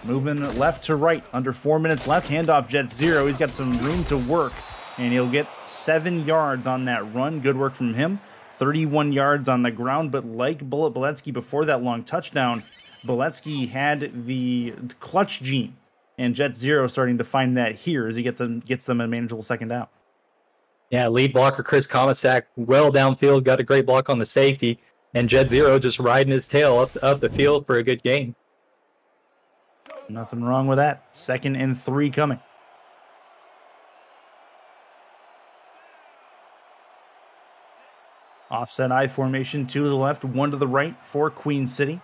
moving left to right. Under 4 minutes left, handoff jet 0. He's got some room to work, and he'll get 7 yards on that run. Good work from him. 31 yards on the ground, but like Beletsky before that long touchdown, Beletsky had the clutch gene And Jet Zero starting to find that here as he gets them a manageable second down. Yeah, lead blocker Chris Komisak well downfield, got a great block on the safety, and Jet Zero just riding his tail up the field for a good gain. Nothing wrong with that. 2nd and 3 coming. Offset I formation, 2 to the left, 1 to the right for Queen City.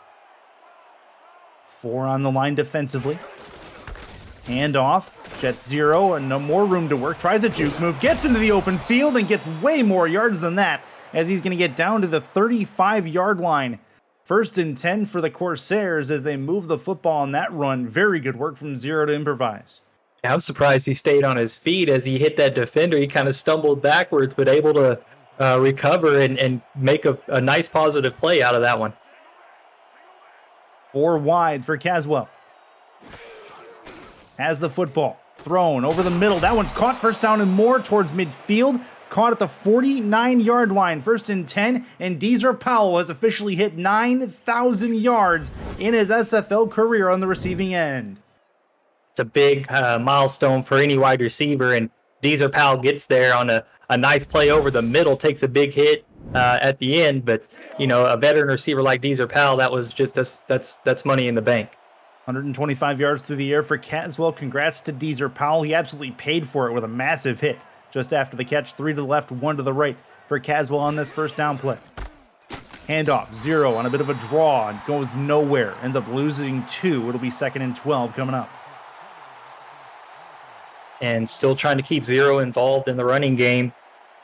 4 on the line defensively. Hand off. Jet Zero, and no more room to work. Tries a juke move, gets into the open field, and gets way more yards than that, as he's going to get down to the 35-yard line. 1st and 10 for the Corsairs as they move the football on that run. Very good work from Zero to improvise. Yeah, I'm surprised he stayed on his feet as he hit that defender. He kind of stumbled backwards, but able to recover and make a nice positive play out of that one. 4 wide for Caswell. Has the football. Thrown over the middle. That one's caught. 1st down and more towards midfield. Caught at the 49-yard line. 1st and 10. And Deezer Powell has officially hit 9,000 yards in his SFL career on the receiving end. It's a big milestone for any wide receiver, and Deezer Powell gets there on a nice play over the middle, takes a big hit at the end, but a veteran receiver like Deezer Powell, that was just that's money in the bank. 125 yards through the air for Caswell. Congrats to Deezer Powell. He absolutely paid for it with a massive hit just after the catch. 3 to the left, 1 to the right for Caswell on this 1st down play. Handoff, Zero on a bit of a draw and goes nowhere. Ends up losing 2. It'll be 2nd and 12 coming up. And still trying to keep Zero involved in the running game,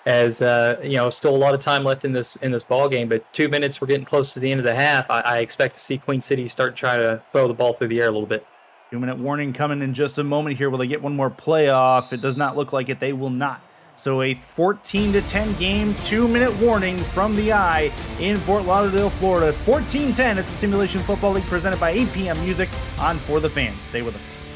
as still a lot of time left in this ball game. But 2 minutes, we're getting close to the end of the half. I expect to see Queen City start trying to throw the ball through the air a little bit. 2-minute warning coming in just a moment here. Will they get one more play off? It does not look like it. They will not. So a 14-10 game, 2-minute warning from the Eye in Fort Lauderdale, Florida. It's 14-10. It's the Simulation Football League presented by APM Music on For the Fans. Stay with us.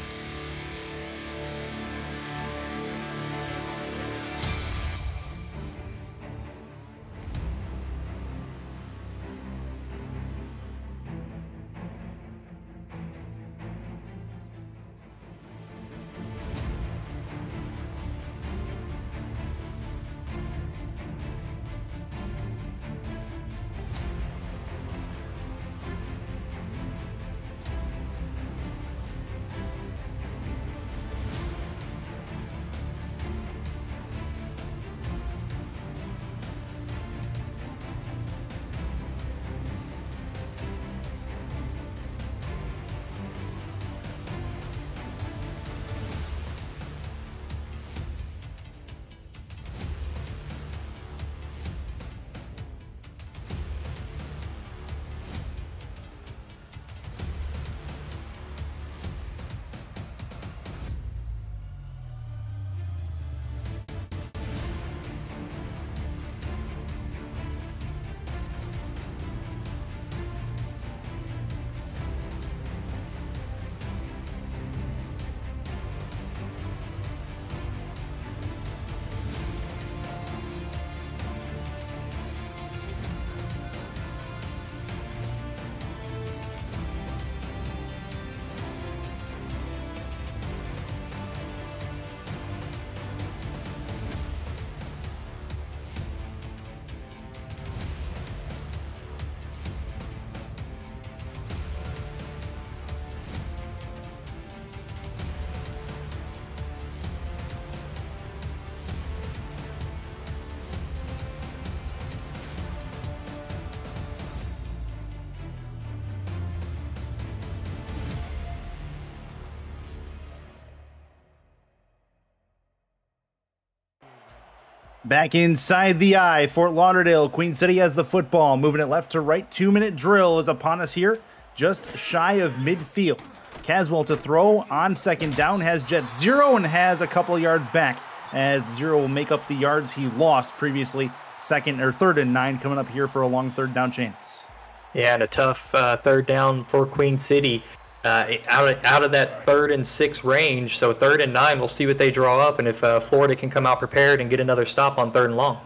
Back inside the Eye, Fort Lauderdale. Queen City has the football, moving it left to right. 2-minute drill is upon us here, just shy of midfield. Caswell to throw on 2nd down, has Jet Zero and has a couple of yards back, as Zero will make up the yards he lost previously. 3rd and 9 coming up here for a long 3rd down chance. Yeah, and a tough 3rd down for Queen City. Out of that 3rd and 6 range, so 3rd and 9, we'll see what they draw up, and if Florida can come out prepared and get another stop on 3rd and long.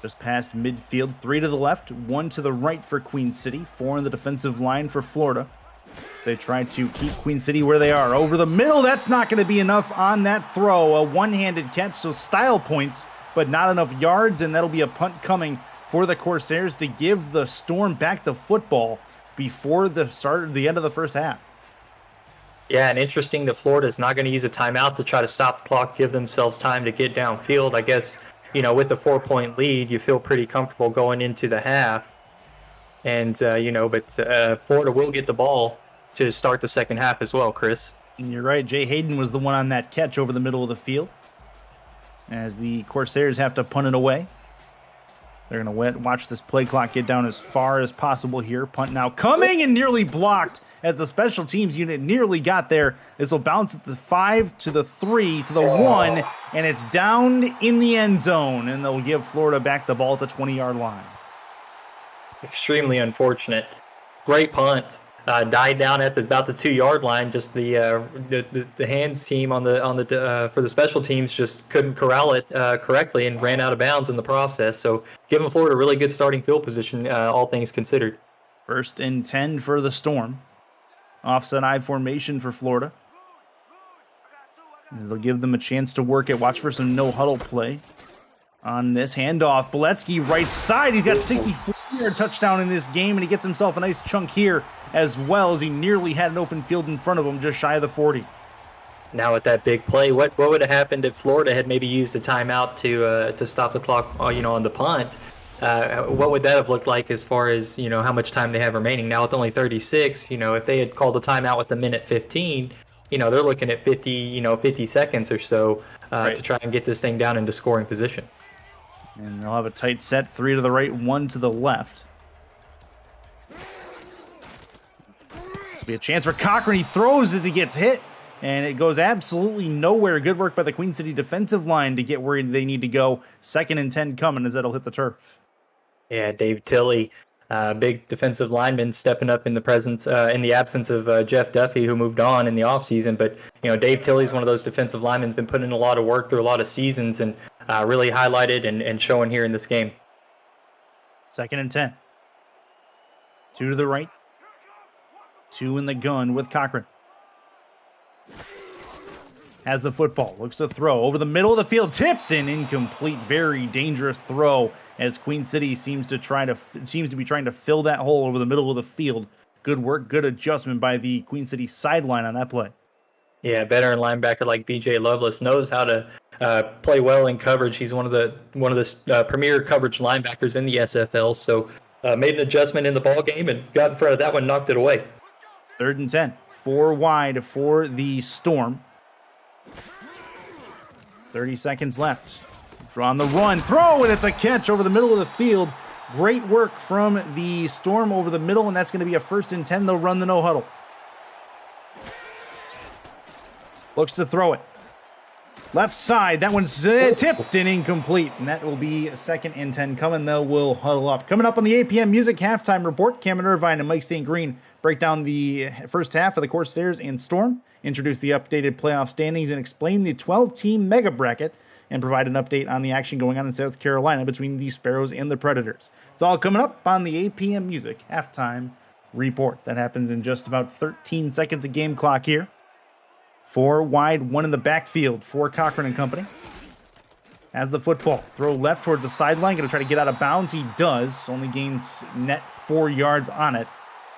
Just past midfield, 3 to the left, 1 to the right for Queen City, 4 in the defensive line for Florida. They try to keep Queen City where they are. Over the middle, that's not going to be enough on that throw. A one-handed catch, so style points, but not enough yards, and that'll be a punt coming for the Corsairs to give the Storm back the football before the end of the first half. Yeah, and interesting that Florida's not going to use a timeout to try to stop the clock, give themselves time to get downfield. I guess, with the 4-point lead, you feel pretty comfortable going into the half. And, but Florida will get the ball to start the second half as well, Chris. And you're right, Jay Hayden was the one on that catch over the middle of the field, as the Corsairs have to punt it away. They're going to watch this play clock get down as far as possible here. Punt now coming and nearly blocked as the special teams unit nearly got there. This will bounce at the 5 to the 3 to the 1, and it's down in the end zone, and they'll give Florida back the ball at the 20-yard line. Extremely unfortunate. Great punt. Died down at about the 2-yard line. Just the hands team on the for the special teams just couldn't corral it correctly and ran out of bounds in the process. So giving Florida a really good starting field position, all things considered. 1st and 10 for the Storm. Offset I formation for Florida. They'll give them a chance to work it. Watch for some no huddle play on this handoff. Beletsky right side. He's got 64-yard touchdown in this game, and he gets himself a nice chunk here as well, as he nearly had an open field in front of him, just shy of the 40. Now with that big play, what would have happened if Florida had maybe used a timeout to stop the clock, on the punt? What would that have looked like as far as, how much time they have remaining? Now with only 36, if they had called the timeout with the minute 15, they're looking at 50 seconds or so Right. to try and get this thing down into scoring position. And they'll have a tight set, 3 to the right, 1 to the left. This will be a chance for Cochran. He throws as he gets hit, and it goes absolutely nowhere. Good work by the Queen City defensive line to get where they need to go. 2nd and 10 coming as that'll hit the turf. Yeah, Dave Tilley, big defensive lineman, stepping up in the absence of Jeff Duffy, who moved on in the offseason. But, Dave Tilley's one of those defensive linemen who's been putting in a lot of work through a lot of seasons and really highlighted and showing here in this game. 2nd and 10. 2 to the right. 2 in the gun with Cochran. Has the football, looks to throw over the middle of the field, tipped and incomplete. Very dangerous throw as Queen City seems to be trying to fill that hole over the middle of the field. Good work, good adjustment by the Queen City sideline on that play. Yeah, veteran linebacker like B.J. Lovelace knows how to play well in coverage. He's one of the premier coverage linebackers in the SFL. So made an adjustment in the ball game and got in front of that one, knocked it away. 3rd and 10, 4 wide for the Storm. 30 seconds left. On the run, throw, and it's a catch over the middle of the field. Great work from the Storm over the middle, and that's going to be a 1st and 10. They'll run the no huddle. Looks to throw it. Left side, that one's tipped and incomplete, and that will be a 2nd and 10 coming. They will huddle up. Coming up on the APM Music Halftime Report, Cameron Irvine and Mike St. Green break down the first half of the Corsairs and Storm, introduce the updated playoff standings, and explain the 12-team mega bracket, and provide an update on the action going on in South Carolina between the Sparrows and the Predators. It's all coming up on the APM Music Halftime Report. That happens in just about 13 seconds of game clock here. 4 wide, 1 in the backfield for Cochran and company. Has the football. Throw left towards the sideline. Going to try to get out of bounds. He does. Only gains net 4 yards on it.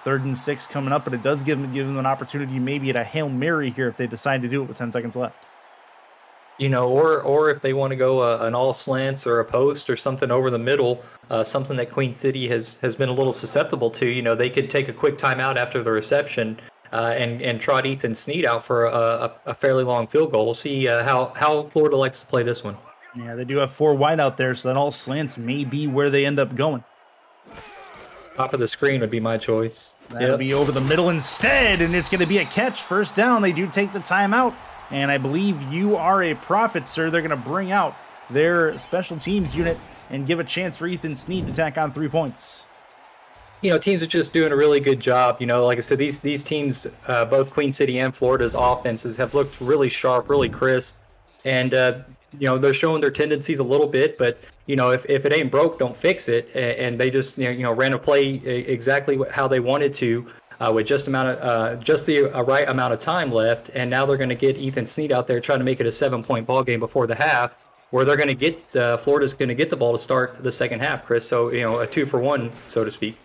3rd and 6 coming up, but it does give them an opportunity maybe at a Hail Mary here if they decide to do it with 10 seconds left. Or if they want to go an all slants or a post or something over the middle, something that Queen City has been a little susceptible to. They could take a quick timeout after the reception and trot Ethan Snead out for a fairly long field goal. We'll see how Florida likes to play this one. Yeah, they do have 4 wide out there, so that all slants may be where they end up going. Top of the screen would be my choice. That'll be over the middle instead, and it's going to be a catch. 1st down. They do take the timeout, and I believe you are a prophet, sir. They're going to bring out their special teams unit and give a chance for Ethan Snead to tack on 3 points. Teams are just doing a really good job. Like I said, these teams, both Queen City and Florida's offenses have looked really sharp, really crisp, and they're showing their tendencies a little bit. But if it ain't broke, don't fix it. And they just ran a play exactly how they wanted to. with just the right amount of time left, and now they're going to get Ethan Snead out there trying to make it a 7-point ball game before the half, where they're going to get Florida's going to get the ball to start the second half, Chris. So a 2-for-1, so to speak.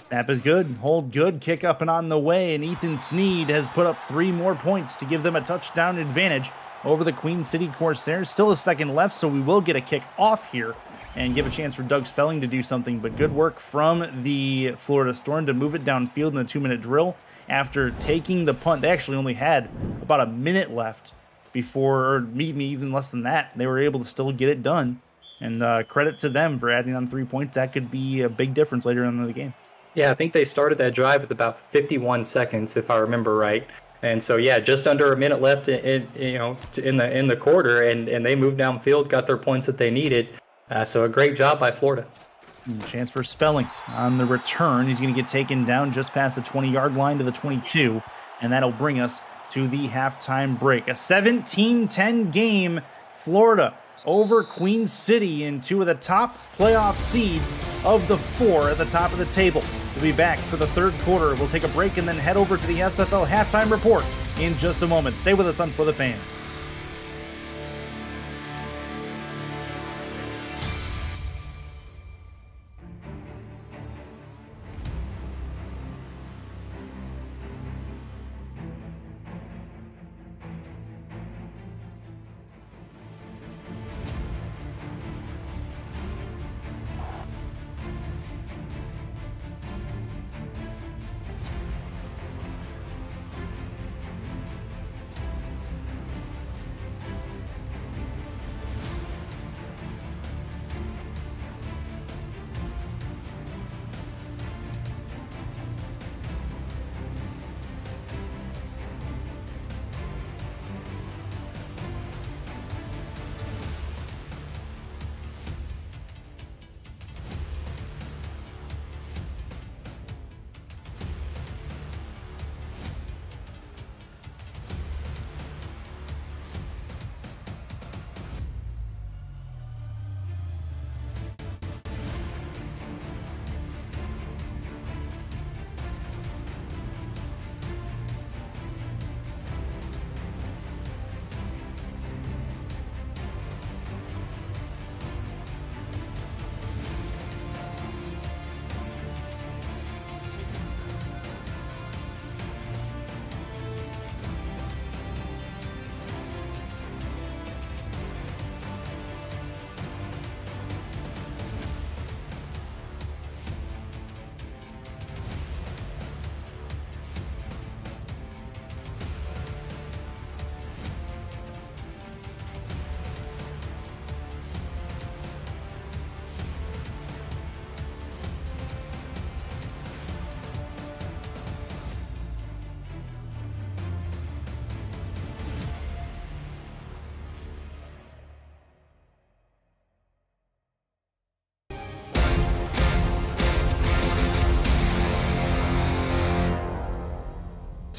Snap is good, hold good, kick up and on the way, and Ethan Snead has put up 3 more points to give them a touchdown advantage over the Queen City Corsairs. Still a second left, so we will get a kick off here and give a chance for Doug Spelling to do something. But good work from the Florida Storm to move it downfield in the 2-minute drill after taking the punt. They actually only had about a minute left before, or maybe even less than that. They were able to still get it done. And credit to them for adding on 3 points. That could be a big difference later on in the game. Yeah, I think they started that drive with about 51 seconds, if I remember right. And so, yeah, just under a minute left in the quarter, and they moved downfield, got their points that they needed. So a great job by Florida. Chance for Spelling on the return. He's going to get taken down just past the 20-yard line to the 22, and that'll bring us to the halftime break. A 17-10 game. Florida over Queen City in 2 of the top playoff seeds of the 4 at the top of the table. We'll be back for the third quarter. We'll take a break and then head over to the SFL halftime report in just a moment. Stay with us on For the Fans.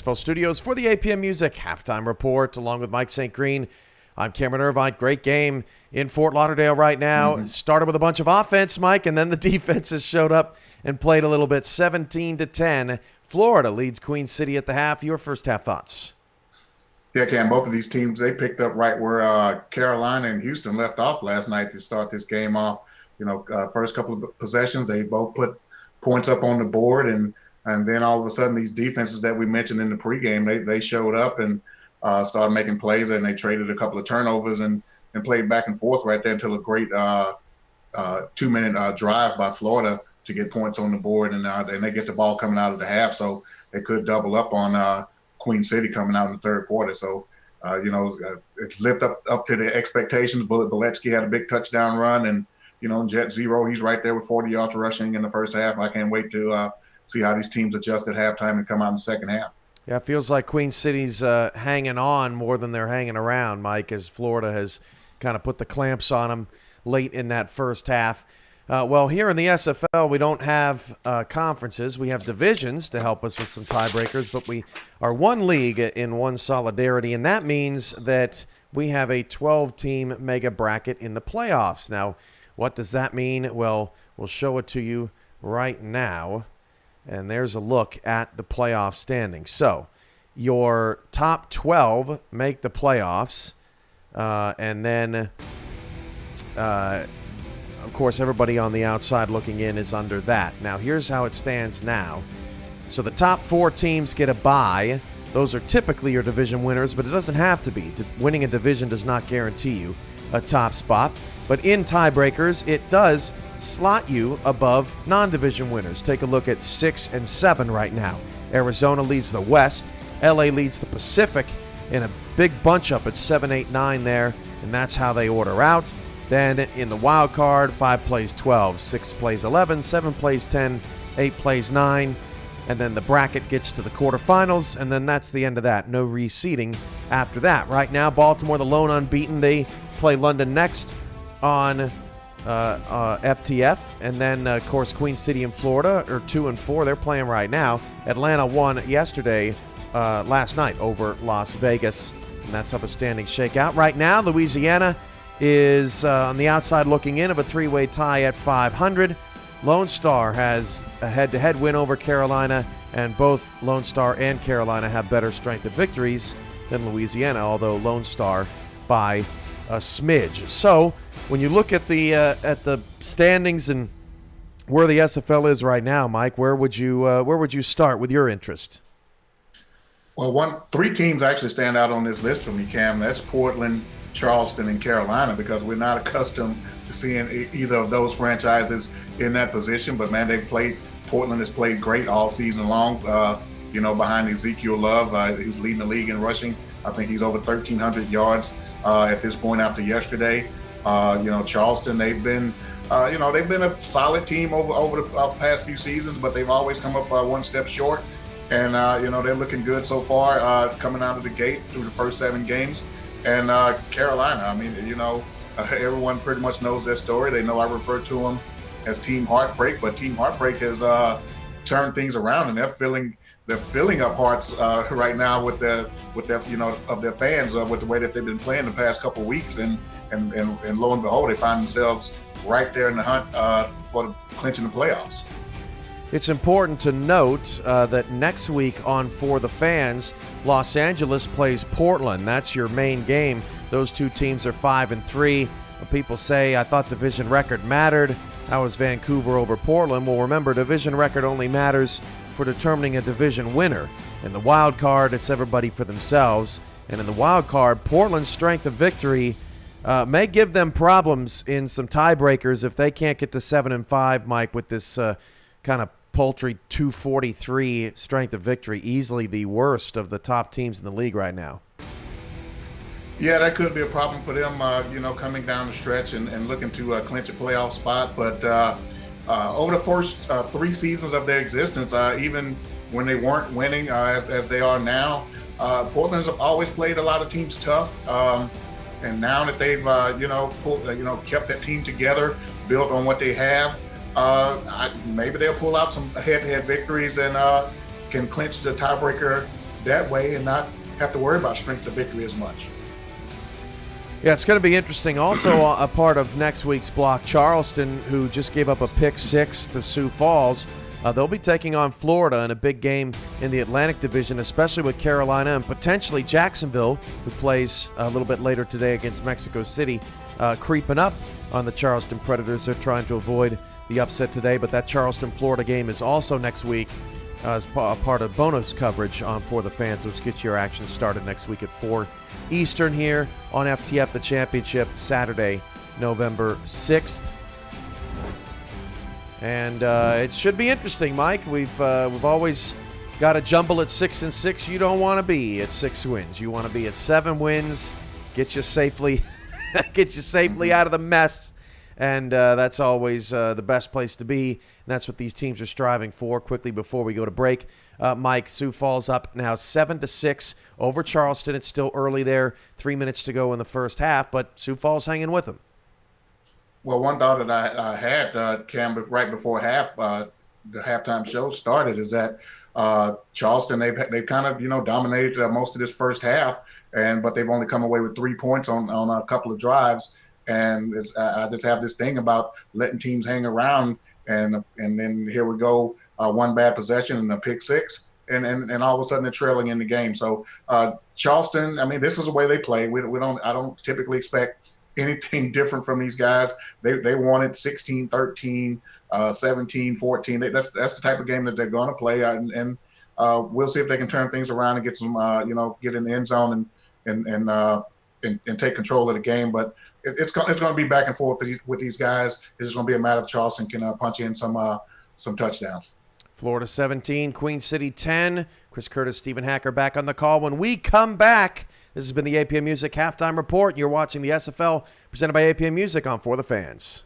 SFL Studios for the APM Music Halftime Report, along with Mike St. Green. I'm Cameron Irvine. Great game in Fort Lauderdale right now. Started with a bunch of offense, Mike, and then the defenses showed up and played a little bit. 17-10. Florida leads Queen City at the half. Your first half thoughts? Yeah, Cam, both of these teams, they picked up right where Carolina and Houston left off last night to start this game off. First couple of possessions, they both put points up on the board, and then all of a sudden these defenses that we mentioned in the pregame, they showed up and started making plays, and they traded a couple of turnovers and played back and forth right there until a great 2-minute drive by Florida to get points on the board, and they get the ball coming out of the half, so they could double up on Queen City coming out in the third quarter. So, it lived up to the expectations. Boletsky had a big touchdown run, and, Jet Zero, he's right there with 40 yards rushing in the first half. I can't wait to see how these teams adjust at halftime and come out in the second half. Yeah, it feels like Queen City's hanging on more than they're hanging around, Mike, as Florida has kind of put the clamps on them late in that first half. Well, here in the SFL, we don't have conferences. We have divisions to help us with some tiebreakers, but we are one league in one solidarity, and that means that we have a 12-team mega bracket in the playoffs. Now, what does that mean? Well, we'll show it to you right now. And there's a look at the playoff standings. So your top 12 make the playoffs. And then, of course, everybody on the outside looking in is under that. Now, here's how it stands now. So the top 4 teams get a bye. Those are typically your division winners, but it doesn't have to be. Winning a division does not guarantee you a top spot. But in tiebreakers, it does slot you above non-division winners. Take a look at 6 and 7 right now. Arizona leads the West. LA leads the Pacific in a big bunch up at 7, 8, 9 there, and that's how they order out. Then in the wild card, 5 plays 12, 6 plays 11, 7 plays 10, 8 plays 9, and then the bracket gets to the quarterfinals, and then that's the end of that. No reseeding after that. Right now, Baltimore, the lone unbeaten, they play London next on FTF, and then of course Queen City and Florida are 2 and 4. They're playing right now. Atlanta won yesterday, last night over Las Vegas, and that's how the standings shake out. Right now, Louisiana is on the outside looking in of a 3-way tie at 500. Lone Star has a head-to-head win over Carolina, and both Lone Star and Carolina have better strength of victories than Louisiana, although Lone Star by a smidge. So when you look at the standings and where the SFL is right now, Mike, where would you start with your interest? Well, 3 teams actually stand out on this list for me, Cam. That's Portland, Charleston, and Carolina, because we're not accustomed to seeing either of those franchises in that position. But man, Portland has played great all season long. Behind Ezekiel Love, he's leading the league in rushing. I think he's over 1,300 yards at this point after yesterday. Charleston, they've been a solid team over the past few seasons, but they've always come up one step short. And, they're looking good so far coming out of the gate through the first 7 games. And Carolina, I mean, everyone pretty much knows their story. They know I refer to them as Team Heartbreak, but Team Heartbreak has turned things around, and they're filling up hearts right now with their of their fans with the way that they've been playing the past couple of weeks, and lo and behold, they find themselves right there in the hunt for clinching the playoffs. It's important to note that next week on For the Fans, Los Angeles plays Portland. That's your main game. Those 2 teams are 5 and 3. People say, I thought division record mattered. How is Vancouver over Portland? Well, remember, division record only matters for determining a division winner. In the wild card, it's everybody for themselves. And in the wild card, Portland's strength of victory may give them problems in some tiebreakers if they can't get to 7 and 5, Mike, with this kind of paltry 243 strength of victory, easily the worst of the top teams in the league right now. Yeah, that could be a problem for them, coming down the stretch and looking to clinch a playoff spot. But over the first 3 seasons of their existence, even when they weren't winning as they are now, Portland's always played a lot of teams tough. And now that they've, kept that team together, built on what they have, maybe they'll pull out some head-to-head victories and can clinch the tiebreaker that way and not have to worry about strength of victory as much. Yeah, it's going to be interesting. Also, a part of next week's block, Charleston, who just gave up a pick 6 to Sioux Falls. They'll be taking on Florida in a big game in the Atlantic Division, especially with Carolina and potentially Jacksonville, who plays a little bit later today against Mexico City, creeping up on the Charleston Predators. They're trying to avoid the upset today, but that Charleston-Florida game is also next week as part of bonus coverage on For the Fans, which gets your action started next week at 4 Eastern here on FTF, the championship, Saturday, November 6th. And it should be interesting, Mike. We've always got a jumble at 6 and 6. You don't want to be at 6 wins. You want to be at 7 wins. Get you safely out of the mess. And that's always the best place to be. And that's what these teams are striving for. Quickly before we go to break, Mike, Sioux Falls up now 7-6 over Charleston. It's still early there. 3 minutes to go in the first half, but Sioux Falls hanging with them. Well, one thought that I had, Cam, right before the halftime show started, is that Charleston, they've kind of dominated most of this first half, but they've only come away with 3 points on a couple of drives. And I just have this thing about letting teams hang around, and then here we go one bad possession and a pick six, and all of a sudden they're trailing in the game. So Charleston, I mean, this is the way they play. I don't typically expect anything different from these guys. They wanted 16-13, 17-14. That's the type of game that they're going to play, and we'll see if they can turn things around and get some, get in the end zone and take control of the game. But it's going to be back and forth with these guys. It's just going to be a matter of Charleston can punch in some touchdowns. Florida 17, Queen City 10. Chris Curtis, Stephen Hacker back on the call. When we come back, this has been the APM Music Halftime Report. You're watching the SFL presented by APM Music on For the Fans.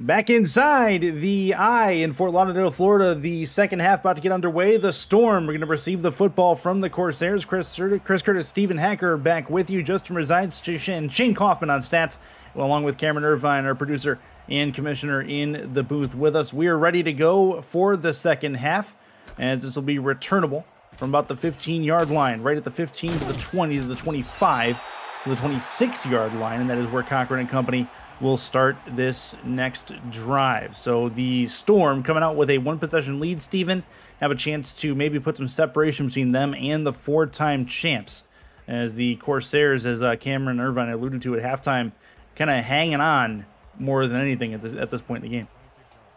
Back inside the I in Fort Lauderdale, Florida, the second half about to get underway. The Storm are going to receive the football from the Corsairs. Chris Curtis, Stephen Hacker back with you. Justin resides, Shane Kaufman on stats, along with Cameron Irvine, our producer and commissioner, in the booth with us. We are ready to go for the second half, as this will be returnable from about the 15-yard line, right at the 15 to the 20 to the 25 to the 26-yard line, and that is where Cochran and company will start this next drive. So the Storm, coming out with a one-possession lead, Steven, have a chance to maybe put some separation between them and the four-time champs, as the Corsairs, as Cameron Irvine alluded to at halftime, kind of hanging on more than anything at this point in the game.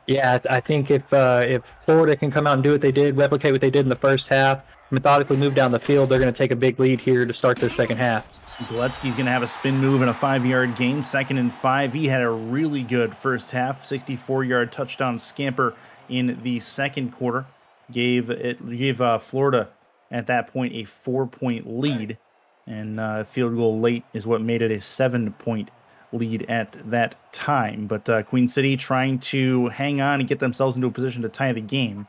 Yeah, I think if Florida can come out and do what they did, replicate what they did in the first half, methodically move down the field, they're going to take a big lead here to start this second half. Gillespie's going to have a spin move and a 5-yard gain, 2nd and 5. He had a really good first half, 64-yard touchdown scamper in the second quarter. Gave Florida at that point a 4-point lead, and field goal late is what made it a 7-point lead at that time. But Queen City trying to hang on and get themselves into a position to tie the game.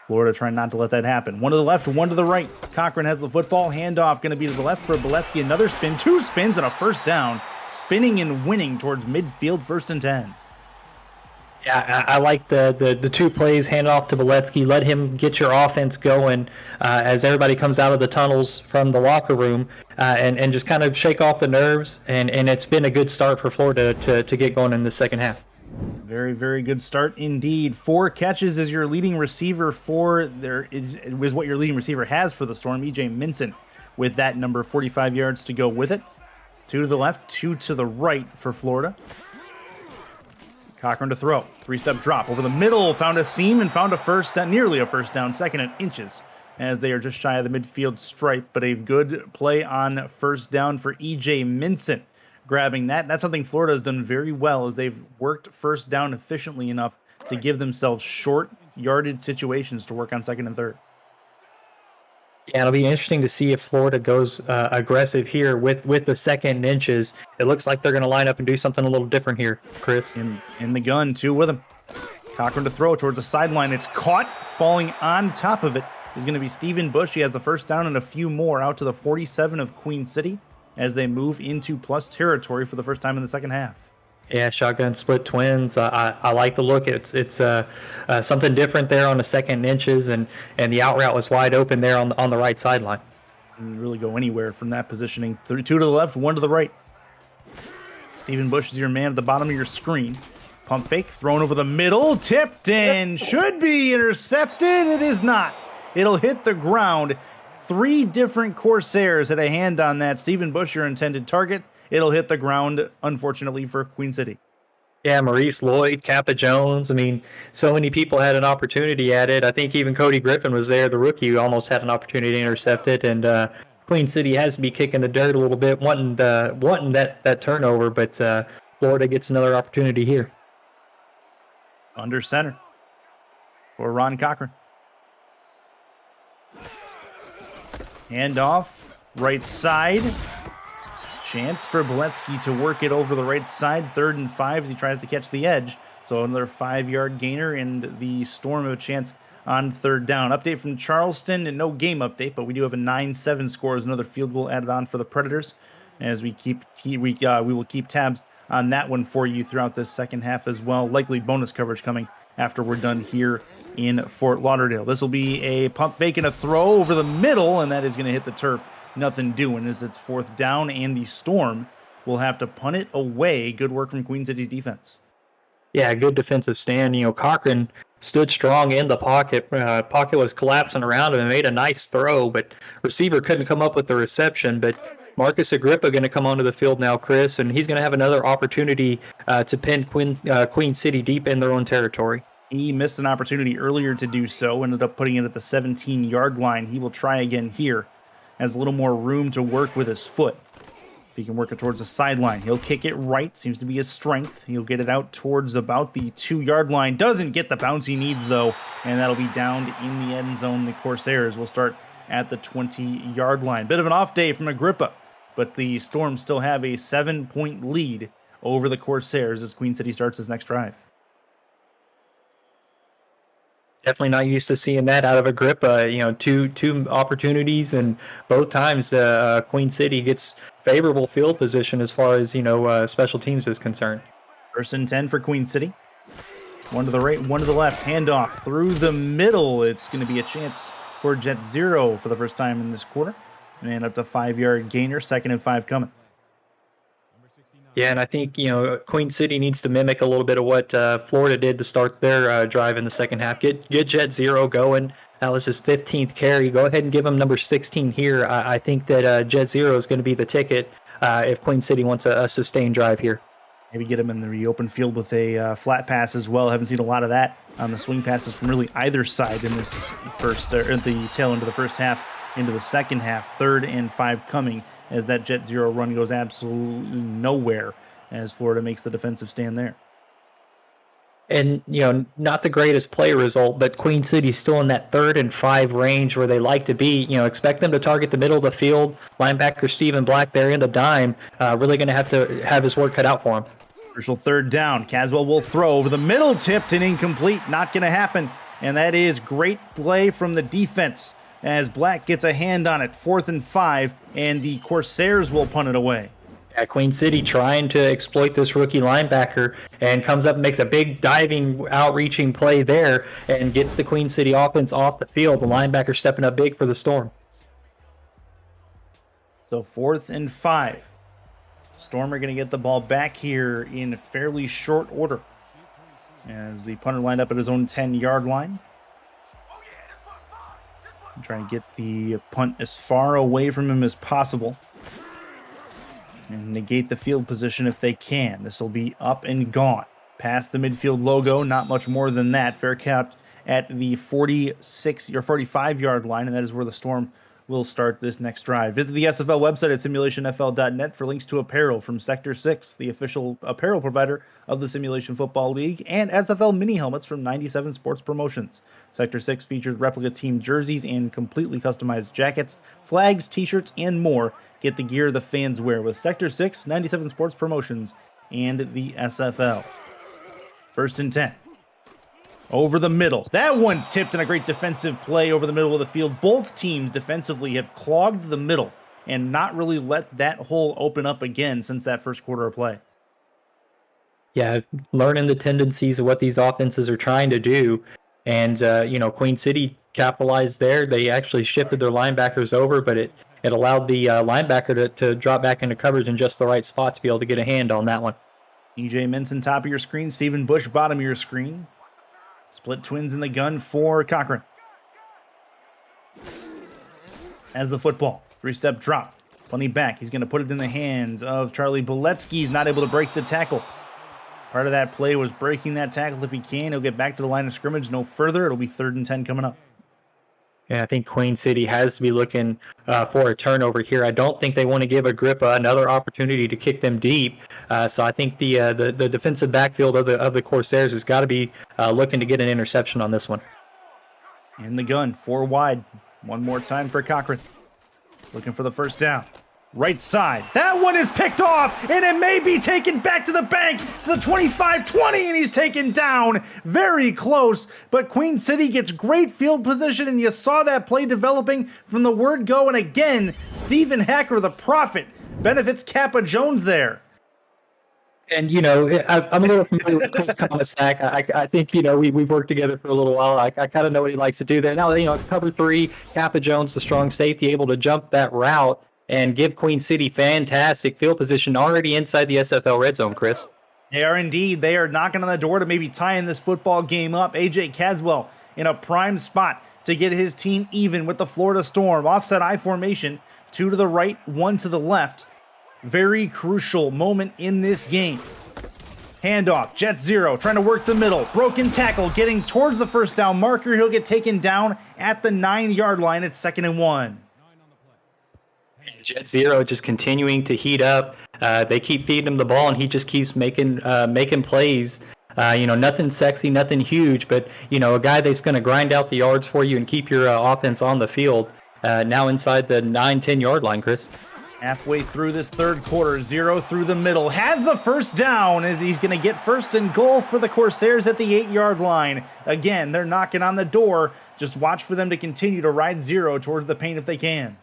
Florida trying not to let that happen. One to the left, one to the right. Cochran has the football. Handoff going to be to the left for Boletsky. Another spin, 2 spins and a first down. Spinning and winning towards midfield, 1st and 10. Yeah, I like the 2 plays, handoff to Boletsky. Let him get your offense going as everybody comes out of the tunnels from the locker room and just kind of shake off the nerves. And it's been a good start for Florida to get going in the second half. Very, very good start indeed. 4 catches is your leading receiver is what your leading receiver has for the Storm. E.J. Minson with that number, 45 yards to go with it. 2 to the left, 2 to the right for Florida. Cochran to throw. 3-step drop over the middle. Found a seam and found a first down, nearly a first down, 2nd and inches, as they are just shy of the midfield stripe. But a good play on first down for E.J. Minson. grabbing that. That's something Florida has done very well, is they've worked first down efficiently enough to give themselves short yardage situations to work on second and third. Yeah, it'll be interesting to see if Florida goes aggressive here with the second inches. It looks like they're going to line up and do something a little different here, Chris. In the gun, two with him. Cochran to throw towards the sideline. It's caught. Falling on top of it is going to be Stephen Bush. He has the first down and a few more out to the 47 of Queen City as they move into plus territory for the first time in the second half. Yeah, shotgun split twins. I like the look. It's something different there on the second inches, and the out route was wide open there on the right sideline. And really go anywhere from that positioning. Two to the left, one to the right. Stephen Bush is your man at the bottom of your screen. Pump fake, thrown over the middle, tipped, and should be intercepted. It is not. It'll hit the ground. Three different Corsairs had a hand on that. Stephen Bush, your intended target. It'll hit the ground, unfortunately, for Queen City. Yeah, Maurice Lloyd, Kappa Jones. I mean, so many people had an opportunity at it. I think even Cody Griffin was there, the rookie, who almost had an opportunity to intercept it. And Queen City has to be kicking the dirt a little bit, wanting that turnover. But Florida gets another opportunity here. Under center for Ron Cochran. Handoff, right side. Chance for Boletsky to work it over the right side. 3rd and 5 as he tries to catch the edge. So another 5-yard gainer, and the Storm have a chance on 3rd down. Update from Charleston, and no game update, but we do have a 9-7 score as another field goal added on for the Predators. As we will keep tabs on that one for you throughout this second half as well. Likely bonus coverage coming after we're done here in Fort Lauderdale. This will be a pump fake and a throw over the middle, and that is going to hit the turf. Nothing doing as it's 4th down, and the Storm will have to punt it away. Good work from Queen City's defense. Yeah, good defensive stand. Cochran stood strong in the pocket. Pocket was collapsing around him and made a nice throw, but receiver couldn't come up with the reception. But Marcus Agrippa going to come onto the field now, Chris, and he's going to have another opportunity to pin Queen City deep in their own territory. He missed an opportunity earlier to do so, ended up putting it at the 17-yard line. He will try again here. Has a little more room to work with his foot. If he can work it towards the sideline, he'll kick it right. Seems to be his strength. He'll get it out towards about the 2-yard line. Doesn't get the bounce he needs, though, and that'll be downed in the end zone. The Corsairs will start at the 20-yard line. Bit of an off day from Agrippa, but the Storm still have a 7-point lead over the Corsairs as Queen City starts his next drive. Definitely not used to seeing that out of Agrippa. Two opportunities, and both times Queen City gets favorable field position as far as special teams is concerned. 1st and 10 for Queen City. One to the right, one to the left. Handoff through the middle. It's going to be a chance for Jet Zero for the first time in this quarter, and up to 5-yard gainer. 2nd and 5 coming. Yeah, and I think, Queen City needs to mimic a little bit of what Florida did to start their drive in the second half. Get Jet Zero going. That was his 15th carry. Go ahead and give him number 16 here. I think that Jet Zero is going to be the ticket if Queen City wants a sustained drive here. Maybe get him in the open field with a flat pass as well. Haven't seen a lot of that on the swing passes from really either side in this at the tail end of the first half into the second half. 3rd and 5 coming as that Jet Zero run goes absolutely nowhere as Florida makes the defensive stand there. And, not the greatest play result, but Queen City's still in that 3rd and 5 range where they like to be. Expect them to target the middle of the field. Linebacker Stephen Black there in the dime. Really going to have his work cut out for him. Crucial 3rd down. Caswell will throw over the middle, tipped and incomplete. Not going to happen. And that is great play from the defense as Black gets a hand on it. 4th and 5, and the Corsairs will punt it away. Yeah, Queen City trying to exploit this rookie linebacker and comes up and makes a big diving, outreaching play there and gets the Queen City offense off the field. The linebacker stepping up big for the Storm. So 4th and 5. Storm are going to get the ball back here in fairly short order as the punter lined up at his own 10-yard line. Trying to get the punt as far away from him as possible and negate the field position if they can. This will be up and gone. Past the midfield logo, not much more than that. Fair count at the 46 or 45-yard line, and that is where the Storm will start this next drive. Visit the SFL website at simulationfl.net for links to apparel from Sector 6, the official apparel provider of the Simulation Football League, and SFL mini helmets from 97 Sports Promotions. Sector 6 features replica team jerseys and completely customized jackets, flags, t-shirts, and more. Get the gear the fans wear with Sector 6, 97 Sports Promotions, and the SFL. 1st and 10. Over the middle. That one's tipped in a great defensive play over the middle of the field. Both teams defensively have clogged the middle and not really let that hole open up again since that first quarter of play. Yeah, learning the tendencies of what these offenses are trying to do. And, Queen City capitalized there. They actually shifted their linebackers over, but it allowed the linebacker to drop back into coverage in just the right spot to be able to get a hand on that one. EJ Minson, top of your screen. Stephen Bush, bottom of your screen. Split twins in the gun for Cochran. As the football, 3-step drop. Plenty back. He's going to put it in the hands of Charlie Boletsky. He's not able to break the tackle. Part of that play was breaking that tackle if he can. He'll get back to the line of scrimmage no further. It'll be 3rd and 10 coming up. Yeah, I think Queen City has to be looking for a turnover here. I don't think they want to give Agrippa another opportunity to kick them deep. So I think the defensive backfield of the Corsairs has got to be looking to get an interception on this one. In the gun, 4 wide. One more time for Cochran. Looking for the first down. Right side. That one is picked off, and it may be taken back to the bank to the 25-20, and he's taken down. Very close, but Queen City gets great field position, and you saw that play developing from the word go, and again, Stephen Hacker, the prophet, benefits Kappa Jones there. And, I'm a little familiar with Chris Comisac. I think, we've worked together for a little while. I kind of know what he likes to do there. Now, cover 3, Kappa Jones, the strong safety, able to jump that route and give Queen City fantastic field position already inside the SFL red zone, Chris. They are indeed. They are knocking on the door to maybe tying this football game up. AJ Caswell in a prime spot to get his team even with the Florida Storm. Offset I formation, 2 to the right, 1 to the left. Very crucial moment in this game. Handoff, Jet Zero, trying to work the middle. Broken tackle, getting towards the first down marker. He'll get taken down at the 9-yard line. It's 2nd and 1. Jet Zero just continuing to heat up. They keep feeding him the ball, and he just keeps making plays. Nothing sexy, nothing huge, but a guy that's going to grind out the yards for you and keep your offense on the field. Now inside the 9-10 yard line, Chris. Halfway through this third quarter, Zero through the middle, has the first down as he's going to get 1st and goal for the Corsairs at the 8-yard line. Again, they're knocking on the door. Just watch for them to continue to ride Zero towards the paint if they can.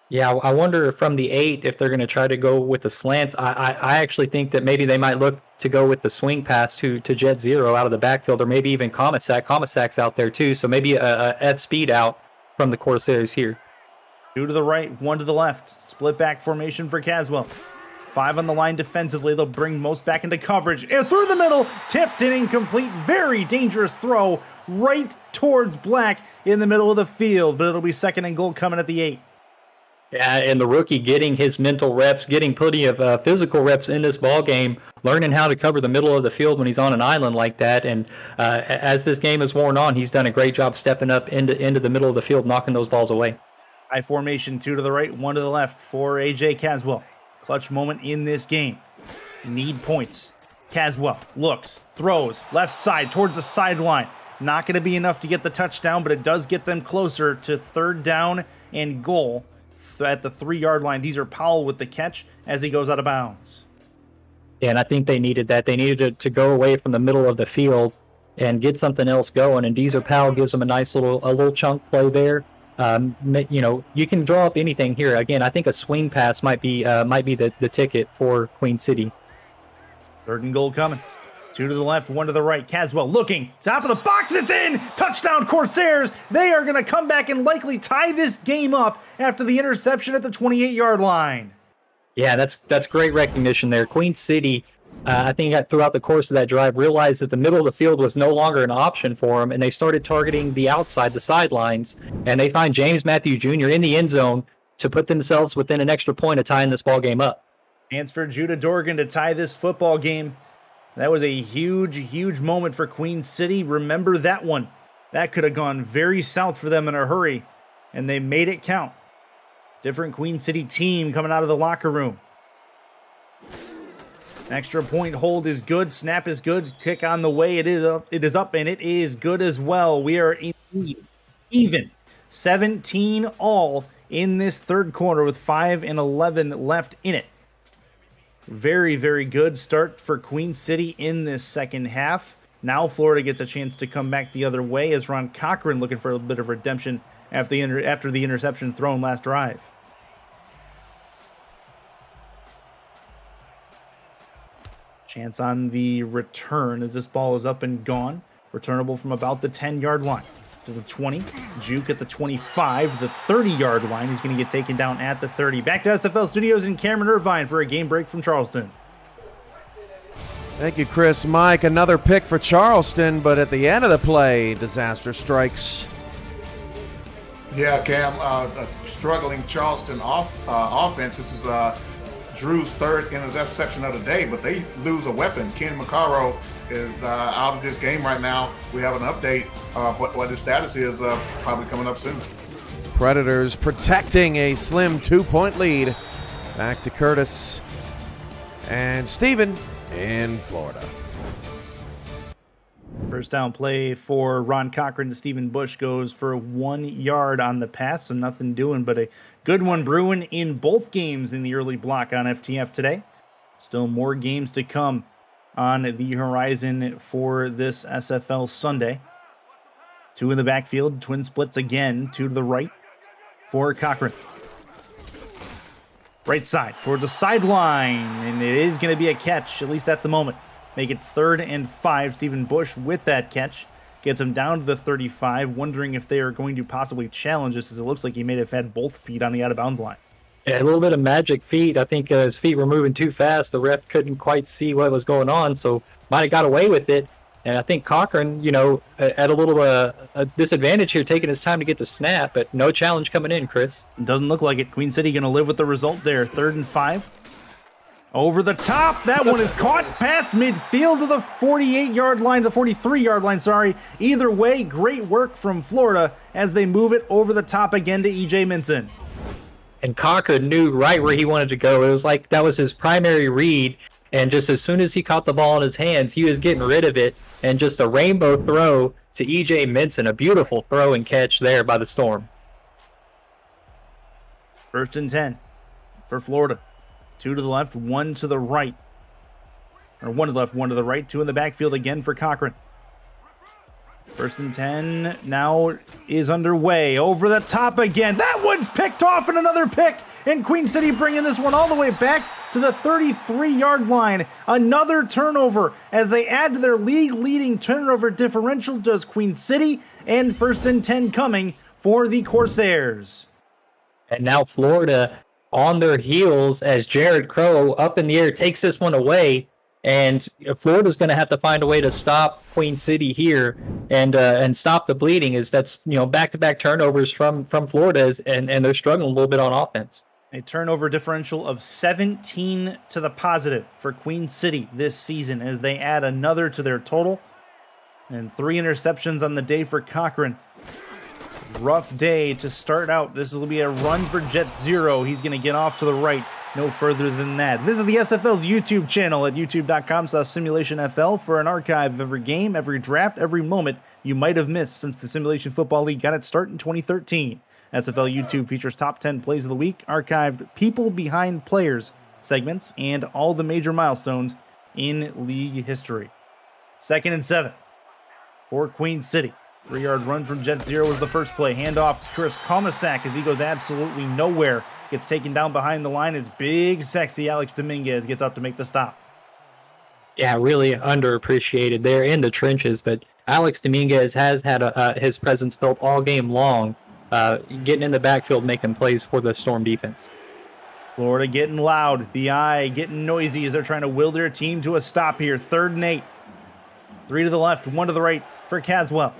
Yeah, I wonder from the 8 if they're going to try to go with the slants. I actually think that maybe they might look to go with the swing pass to Jet Zero out of the backfield, or maybe even Comisac. Comisac's out there too, so maybe a F-speed out from the Corsairs here. 2 to the right, 1 to the left. Split back formation for Caswell. 5 on the line defensively. They'll bring most back into coverage. And through the middle, tipped and incomplete. Very dangerous throw right towards Black in the middle of the field, but it'll be 2nd and goal coming at the 8. Yeah, and the rookie getting his mental reps, getting plenty of physical reps in this ball game, learning how to cover the middle of the field when he's on an island like that. And as this game has worn on, he's done a great job stepping up into the middle of the field, knocking those balls away. High formation, 2 to the right, 1 to the left for AJ Caswell. Clutch moment in this game. Need points. Caswell looks, throws, left side towards the sideline. Not going to be enough to get the touchdown, but it does get them closer to 3rd down and goal at the 3-yard line. Deezer Powell with the catch as he goes out of bounds. Yeah, and I think they needed that. They needed to go away from the middle of the field and get something else going. And Deezer Powell gives them a nice little chunk play there. You can draw up anything here. Again, I think a swing pass might be the ticket for Queen City. 3rd and goal coming. 2 to the left, 1 to the right. Caswell looking. Top of the box, it's in! Touchdown Corsairs! They are going to come back and likely tie this game up after the interception at the 28-yard line. Yeah, that's great recognition there. Queen City, I think throughout the course of that drive, realized that the middle of the field was no longer an option for them, and they started targeting the outside, the sidelines, and they find James Matthew Jr. in the end zone to put themselves within an extra point of tying this ball game up. Chance for Judah Dorgan to tie this football game. That was a huge moment for Queen City. Remember that one. That could have gone very south for them in a hurry. and they made it count. Different Queen City team coming out of the locker room. Extra point hold is good. Snap is good. Kick on the way. It is up, and it is good as well. We are indeed even. 17 all in this third quarter with 5:11 left in it. Very, very good start for Queen City in this second half. Now Florida gets a chance to come back the other way as Ron Cochran looking for a bit of redemption after the interception thrown last drive. Chance on the return as this ball is up and gone. Returnable from about the 10-yard line to the 20. Juke at the 25, the 30-yard line. He's going to get taken down at the 30. Back to SFL Studios in Cameron Irvine for a game break from Charleston. Thank you, Chris. Mike, another pick for Charleston, but at the end of the play, disaster strikes. Yeah, Cam, struggling Charleston offense. This is Drew's third interception of the day, but they lose a weapon. Ken McCarroll is out of this game right now. We have an update, but what his status is probably coming up soon. Predators protecting a slim 2-point lead. Back to Curtis and Steven in Florida. First down play for Ron Cochran to Stephen Bush goes for 1 yard on the pass, so nothing doing, but a good one brewing in both games in the early block on FTF today. Still more games to come on the horizon for this SFL Sunday. 2 in the backfield, twin splits again, 2 to the right for Cochran. Right side towards the sideline, and it is going to be a catch, at least at the moment. Make it 3rd and 5. Stephen Bush with that catch gets him down to the 35, wondering if they are going to possibly challenge this, as it looks like he may have had both feet on the out-of-bounds line. Yeah, a little bit of magic feet. I think his feet were moving too fast. The ref couldn't quite see what was going on, so might have got away with it. And I think Cochran, at a little a disadvantage here, taking his time to get the snap, but no challenge coming in, Chris. Doesn't look like it. Queen City going to live with the result there. 3rd and 5. Over the top. That one is caught past midfield to the 48-yard line, the 43-yard line, sorry. Either way, great work from Florida as they move it over the top again to E.J. Minson. And Cochran knew right where he wanted to go. It was like that was his primary read. And just as soon as he caught the ball in his hands, he was getting rid of it. And just a rainbow throw to E.J. Minson. A beautiful throw and catch there by the Storm. 1st and 10 for Florida. 2 to the left, 1 to the right. Or 1 to the left, 1 to the right. 2 in the backfield again for Cochran. 1st and 10 now is underway. Over the top again. That one's picked off, and another pick. And Queen City bringing this one all the way back to the 33-yard line. Another turnover as they add to their league-leading turnover differential does Queen City. And 1st and 10 coming for the Corsairs. And now Florida on their heels as Jared Crow up in the air takes this one away, and Florida's going to have to find a way to stop Queen City here and stop the bleeding. That's back-to-back turnovers from Florida, and they're struggling a little bit on offense. A turnover differential of 17 to the positive for Queen City this season as they add another to their total, and 3 interceptions on the day for Cochran. Rough day to start out. This will be a run for Jet 0. He's going to get off to the right. No further than that. Visit the SFL's YouTube channel at youtube.com/SimulationFL for an archive of every game, every draft, every moment you might have missed since the Simulation Football League got its start in 2013. SFL YouTube features top 10 plays of the week, archived people behind players segments, and all the major milestones in league history. 2nd and 7 for Queen City. 3-yard run from Jet 0 was the first play. Handoff Chris Komisak as he goes absolutely nowhere. Gets taken down behind the line as big, sexy Alex Dominguez gets up to make the stop. Yeah, really underappreciated there in the trenches, but Alex Dominguez has had his presence felt all game long, getting in the backfield, making plays for the Storm defense. Florida getting loud. The eye getting noisy as they're trying to will their team to a stop here. 3rd and 8. 3 to the left, 1 to the right for Caswell.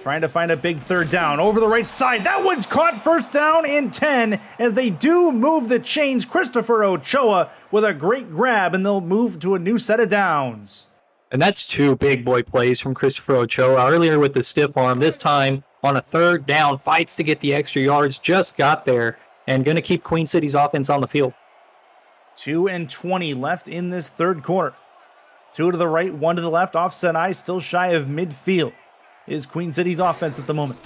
Trying to find a big 3rd down. Over the right side. That one's caught. 1st down and 10 as they do move the chains. Christopher Ochoa with a great grab, and they'll move to a new set of downs. And that's 2 big boy plays from Christopher Ochoa. Earlier with the stiff arm, this time on a third down, fights to get the extra yards, just got there, and going to keep Queen City's offense on the field. 2:20 left in this third quarter. 2 to the right, 1 to the left, offset eye, still shy of midfield is Queen City's offense at the moment.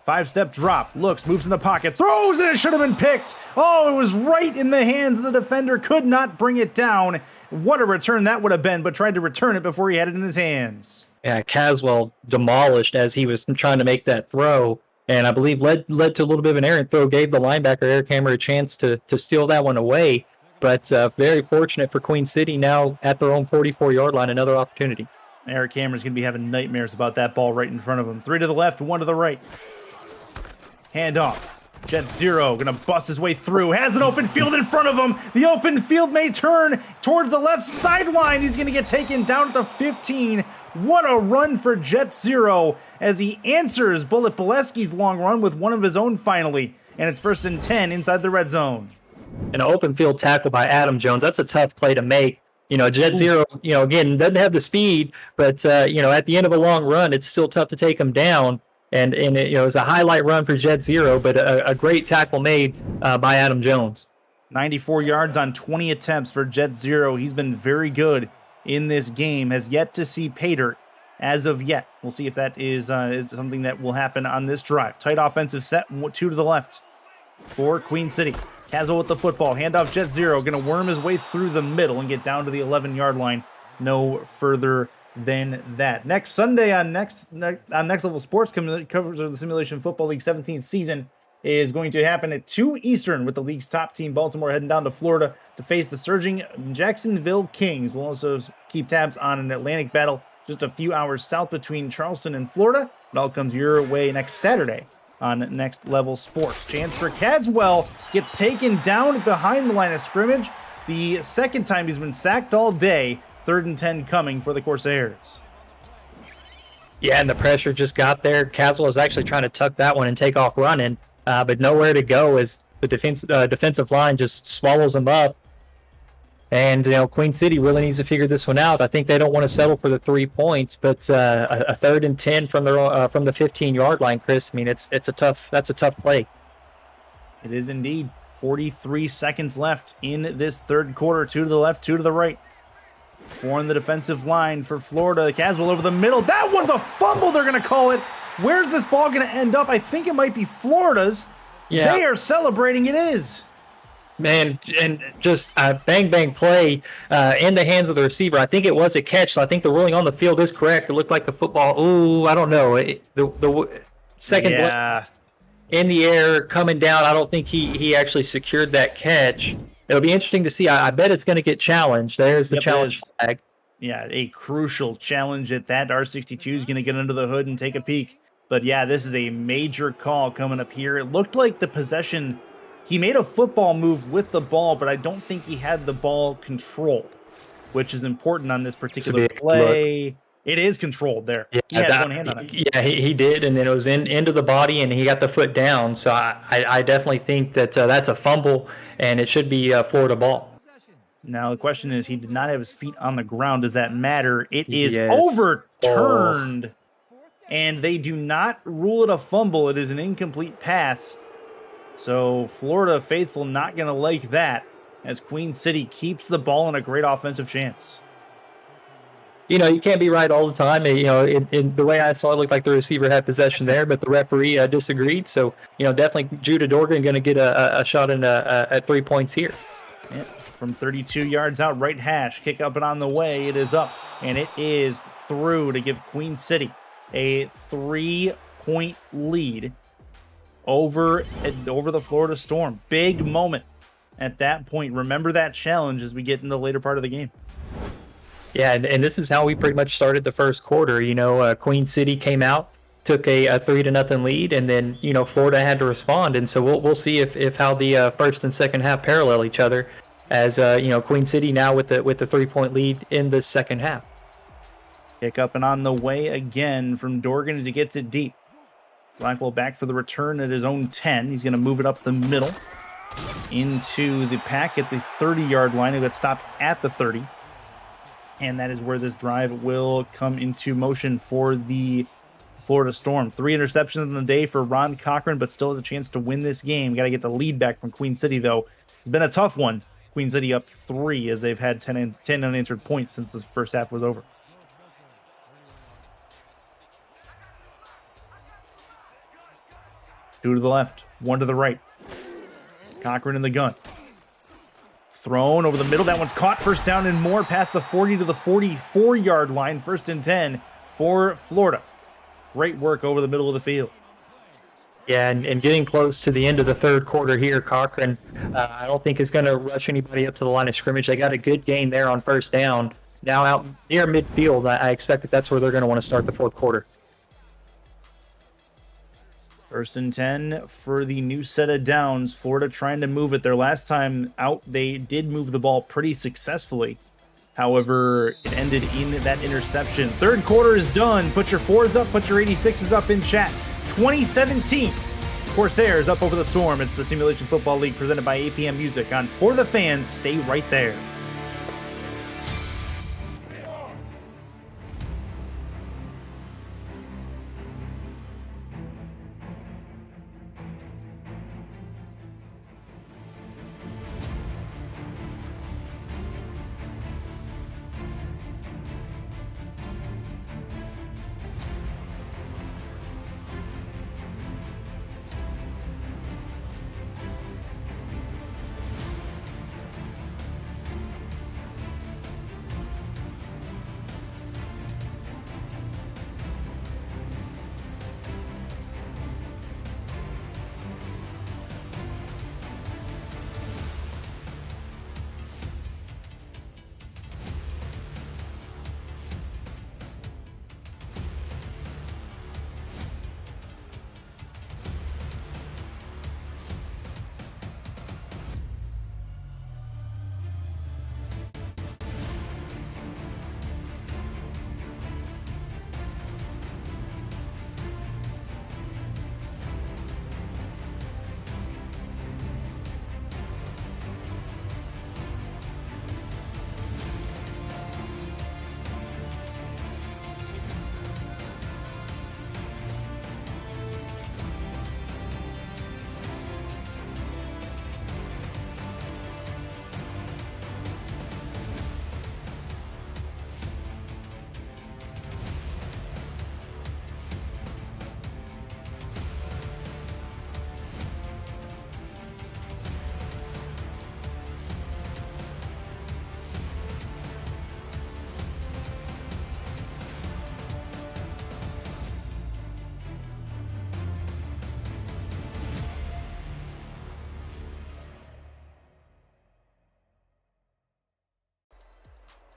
5-step drop, looks, moves in the pocket, throws, and it should have been picked. Oh, it was right in the hands of the defender, could not bring it down. What a return that would have been, but tried to return it before he had it in his hands. Yeah, Caswell demolished as he was trying to make that throw, and I believe led to a little bit of an errant throw, gave the linebacker Eric Hammer a chance to steal that one away. But very fortunate for Queen City now at their own 44-yard line, another opportunity. Eric Hammer's going to be having nightmares about that ball right in front of him. 3 to the left, 1 to the right. Handoff. Jet Zero going to bust his way through. Has an open field in front of him. The open field may turn towards the left sideline. He's going to get taken down at the 15. What a run for Jet Zero as he answers Bullet Bolesky's long run with one of his own finally. And it's 1st and 10 inside the red zone. An open field tackle by Adam Jones. That's a tough play to make. Jet Zero, again, doesn't have the speed, but, at the end of a long run, it's still tough to take him down. And it was a highlight run for Jet Zero, but a great tackle made by Adam Jones. 94 yards on 20 attempts for Jet Zero. He's been very good in this game. Has yet to see pay dirt as of yet. We'll see if that is something that will happen on this drive. Tight offensive set, 2 to the left for Queen City. Caswell with the football. Handoff Jet Zero. Going to worm his way through the middle and get down to the 11-yard line. No further than that. Next Sunday on Next Level Sports, coverage of the Simulation Football League 17th season is going to happen at 2 Eastern with the league's top team, Baltimore, heading down to Florida to face the surging Jacksonville Kings. We'll also keep tabs on an Atlantic battle just a few hours south between Charleston and Florida. It all comes your way next Saturday on Next Level Sports. Chance for Caswell gets taken down behind the line of scrimmage. The second time he's been sacked all day. 3rd and 10 coming for the Corsairs. Yeah, and the pressure just got there. Caswell was actually trying to tuck that one and take off running, but nowhere to go as the defensive line just swallows him up. And, Queen City really needs to figure this one out. I think they don't want to settle for the 3 points, but a 3rd and 10 from the 15-yard line, Chris. I mean, that's a tough play. It is indeed. 43 seconds left in this third quarter. 2 to the left, 2 to the right. 4 on the defensive line for Florida. Caswell over the middle. That one's a fumble, they're going to call it. Where's this ball going to end up? I think it might be Florida's. Yeah. They are celebrating. It is. Man, and just a bang play in the hands of the receiver. I think it was a catch, so I think the ruling on the field is correct. It looked like the football. Ooh, I don't know. The second blitz in the air coming down, I don't think he actually secured that catch. It'll be interesting to see. I bet it's going to get challenged. There's the challenge flag. Yeah, a crucial challenge at that. R62 is going to get under the hood and take a peek. But yeah, this is a major call coming up here. It looked like the possession, he made a football move with the ball, but I don't think he had the ball controlled, which is important on this particular play. It is controlled there. Yeah, he had one hand on it. Yeah, he did, and then it was into the body, and he got the foot down. So I definitely think that that's a fumble, and it should be a Florida ball. Now, the question is, he did not have his feet on the ground. Does that matter? It is overturned, and they do not rule it a fumble. It is an incomplete pass. So Florida faithful not going to like that, as Queen City keeps the ball and a great offensive chance. You can't be right all the time. In the way I saw it, looked like the receiver had possession there, but the referee disagreed. So, definitely Judah Dorgan going to get a shot at 3 points here. Yeah, from 32 yards out, right hash, kick up and on the way. It is up, and it is through to give Queen City a 3-point lead over the Florida Storm. Big moment at that point. Remember that challenge as we get in the later part of the game. Yeah, and this is how we pretty much started the first quarter. Queen City came out, took a 3-0 lead, and then Florida had to respond. And so we'll see if how the first and second half parallel each other, as Queen City now with the 3-point lead in the second half. Kick up and on the way again from Dorgan as he gets it deep. Blackwell back for the return at his own 10. He's going to move it up the middle into the pack at the 30-yard line. He'll get stopped at the 30. And that is where this drive will come into motion for the Florida Storm. 3 interceptions in the day for Ron Cochran, but still has a chance to win this game. Got to get the lead back from Queen City, though. It's been a tough one. Queen City up 3 as they've had 10 unanswered points since the first half was over. Two to the left, one to the right. Cochran in the gun. Thrown over the middle. That one's caught. First down and more past the 40 to the 44-yard line. 1st and 10 for Florida. Great work over the middle of the field. Yeah, and getting close to the end of the third quarter here, Cochran, I don't think is going to rush anybody up to the line of scrimmage. They got a good gain there on first down. Now out near midfield, I expect that's where they're going to want to start the fourth quarter. 1st and 10 for the new set of downs. Florida trying to move it. Their last time out, they did move the ball pretty successfully. However, it ended in that interception. Third quarter is done. Put your 4s up, put your 86s up in chat. 2017 Corsairs up over the Storm. It's the Simulation Football League presented by APM Music on For the Fans. Stay right there.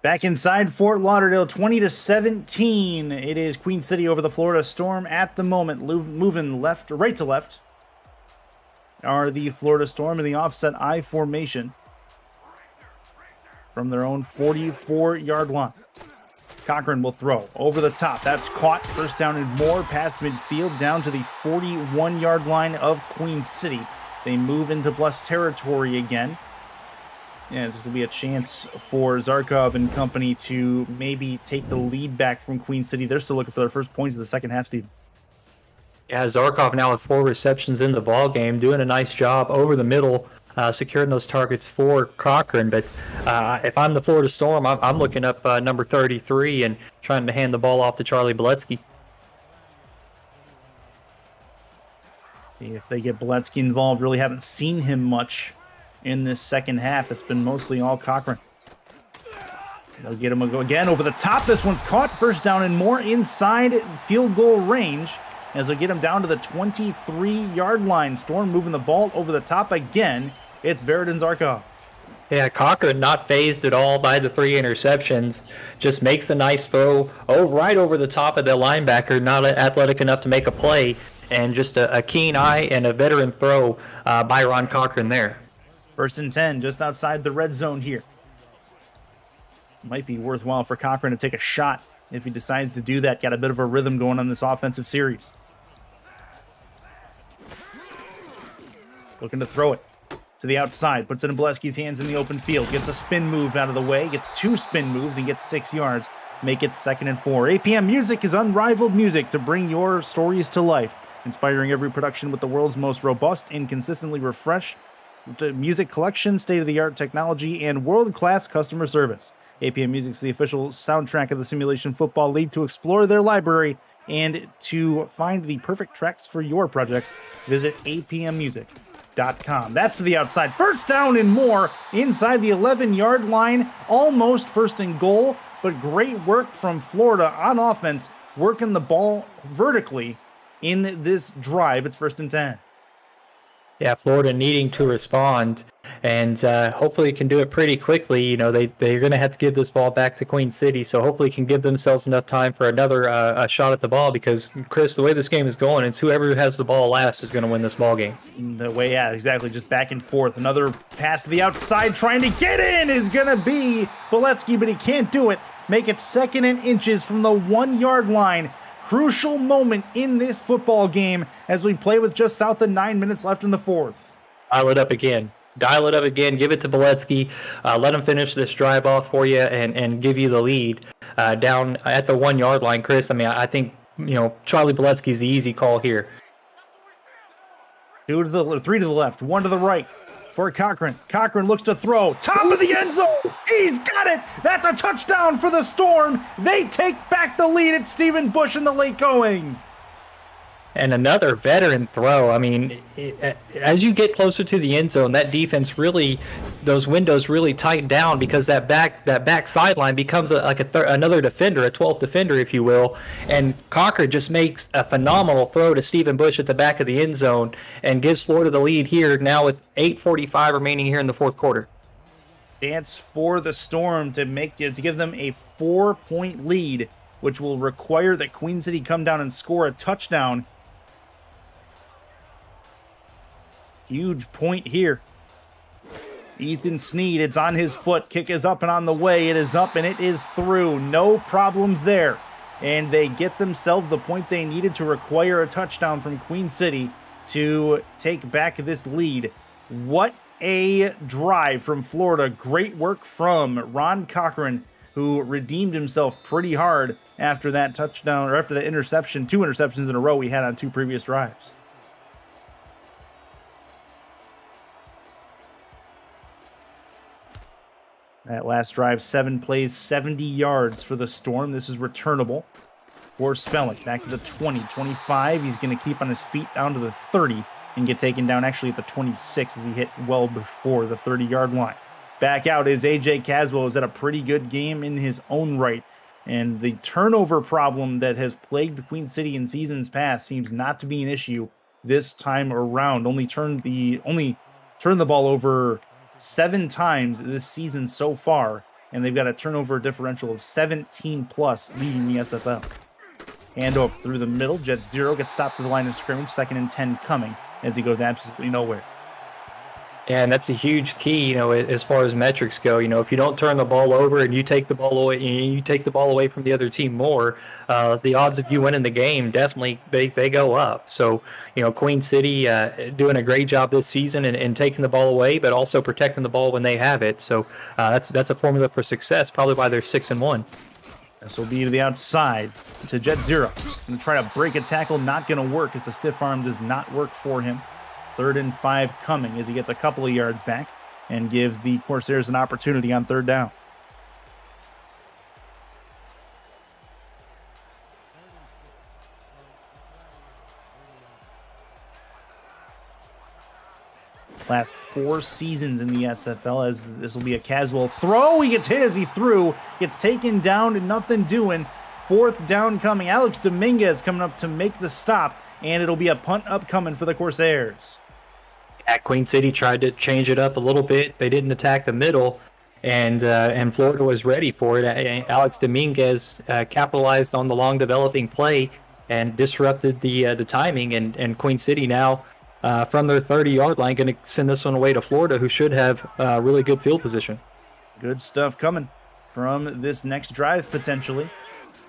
Back inside Fort Lauderdale, 20-17. It is Queen City over the Florida Storm at the moment. Moving right to left are the Florida Storm in the offset I formation from their own 44-yard line. Cochran will throw over the top. That's caught. First down and more past midfield down to the 41-yard line of Queen City. They move into Blessed territory again. Yeah, this will be a chance for Zarkov and company to maybe take the lead back from Queen City. They're still looking for their first points of the second half, Steve. Yeah, Zarkov now with 4 receptions in the ball game, doing a nice job over the middle, securing those targets for Cochran. But if I'm the Florida Storm, I'm looking up number 33 and trying to hand the ball off to Charlie Beletsky. See if they get Beletsky involved. Really haven't seen him much in this second half. It's been mostly all Cochran. They'll get him again over the top. This one's caught. First down and more inside field goal range as they'll get him down to the 23-yard line. Storm moving the ball over the top again. It's Veridin Zarkov. Yeah, Cochran not phased at all by the 3 interceptions. Just makes a nice throw right over the top of the linebacker, not athletic enough to make a play, and just a keen eye and a veteran throw by Ron Cochran there. 1st and 10, just outside the red zone here. Might be worthwhile for Cochran to take a shot if he decides to do that. Got a bit of a rhythm going on this offensive series. Looking to throw it to the outside. Puts it in Beletsky's hands in the open field. Gets a spin move out of the way. Gets 2 spin moves and gets 6 yards. Make it 2nd and 4. APM Music is unrivaled music to bring your stories to life, inspiring every production with the world's most robust and consistently refreshed music collection, state-of-the-art technology, and world-class customer service. APM Music is the official soundtrack of the Simulation Football League. To explore their library and to find the perfect tracks for your projects, visit apmmusic.com. That's to the outside. First down and more inside the 11-yard line. Almost first and goal, but great work from Florida on offense, working the ball vertically in this drive. It's 1st and 10. Yeah, Florida needing to respond, and hopefully can do it pretty quickly. You know, they're going to have to give this ball back to Queen City, so hopefully can give themselves enough time for another a shot at the ball, because, Chris, the way this game is going, it's whoever has the ball last is going to win this ball game. The way, yeah, exactly, just back and forth. Another pass to the outside, trying to get in is going to be Boletsky, but he can't do it. Make it 2nd and inches from the 1-yard line. Crucial moment in this football game as we play with just south of 9 minutes left in the 4th. Dial it up again. Give it to Boletsky. Let him finish this drive off for you and give you the lead down at the 1-yard line, Chris. I mean, I think, Charlie Boletsky's the easy call here. 3 to the left, 1 to the right for Cochran. Cochran looks to throw. Top of the end zone. He's got it. That's a touchdown for the Storm. They take back the lead. It's Stephen Bush in the late going. And another veteran throw. I mean, as you get closer to the end zone, that defense really, those windows really tighten down, because that back sideline becomes another defender, a 12th defender, if you will. And Cochran just makes a phenomenal throw to Stephen Bush at the back of the end zone and gives Florida the lead here now with 8:45 remaining here in the 4th quarter. Chance for the Storm to give them a 4-point lead, which will require that Queen City come down and score a touchdown. Huge point here. Ethan Sneed, it's on his foot. Kick is up and on the way. It is up and it is through. No problems there. And they get themselves the point they needed to require a touchdown from Queen City to take back this lead. What a drive from Florida. Great work from Ron Cochran, who redeemed himself pretty hard after that touchdown, or after the interception, 2 interceptions in a row he had on 2 previous drives. That last drive, 7 plays, 70 yards for the Storm. This is returnable for Spelling. Back to the 20, 25. He's going to keep on his feet down to the 30 and get taken down actually at the 26 as he hit well before the 30-yard line. Back out is A.J. Caswell, who's had a pretty good game in his own right. And the turnover problem that has plagued Queen City in seasons past seems not to be an issue this time around. Only turned the ball over 7 times this season so far, and they've got a turnover differential of 17 plus, leading the SFL. Handoff through the middle. Jet 0 gets stopped at the line of scrimmage. 2nd and 10 coming as he goes absolutely nowhere. Yeah, and that's a huge key, as far as metrics go. If you don't turn the ball over and you take the ball away, from the other team more, the odds of you winning the game definitely they go up. So, Queen City doing a great job this season and taking the ball away, but also protecting the ball when they have it. So that's a formula for success. Probably why they're 6-1. This will be to the outside to Jet 0. Going to try to break a tackle, not going to work as the stiff arm does not work for him. 3rd and 5 coming as he gets a couple of yards back and gives the Corsairs an opportunity on 3rd down. Last 4 seasons in the SFL, as this will be a Caswell throw. He gets hit as he threw, gets taken down and nothing doing. 4th down coming. Alex Dominguez coming up to make the stop, and it'll be a punt upcoming for the Corsairs. Yeah, Queen City tried to change it up a little bit. They didn't attack the middle, and Florida was ready for it. Alex Dominguez capitalized on the long developing play and disrupted the timing, and Queen City now from their 30-yard line going to send this one away to Florida, who should have really good field position. Good stuff coming from this next drive potentially.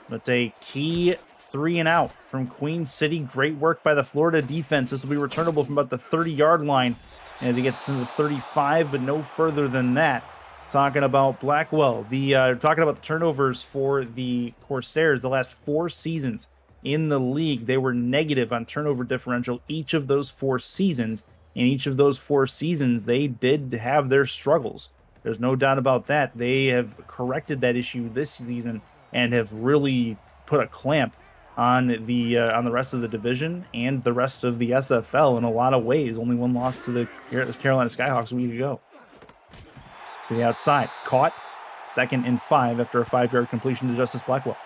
But a key 3 and out from Queen City. Great work by the Florida defense. This will be returnable from about the 30-yard line as he gets to the 35, but no further than that. talking about Blackwell. Talking about the turnovers for the Corsairs the last 4 seasons in the league. They were negative on turnover differential each of those 4 seasons. In each of those 4 seasons, they did have their struggles. There's no doubt about that. They have corrected that issue this season and have really put a clamp on the rest of the division and the rest of the SFL in a lot of ways. Only one loss to the Carolina Skyhawks a week ago. To the outside, caught, 2nd and 5 after a 5-yard completion to Justice Blackwell.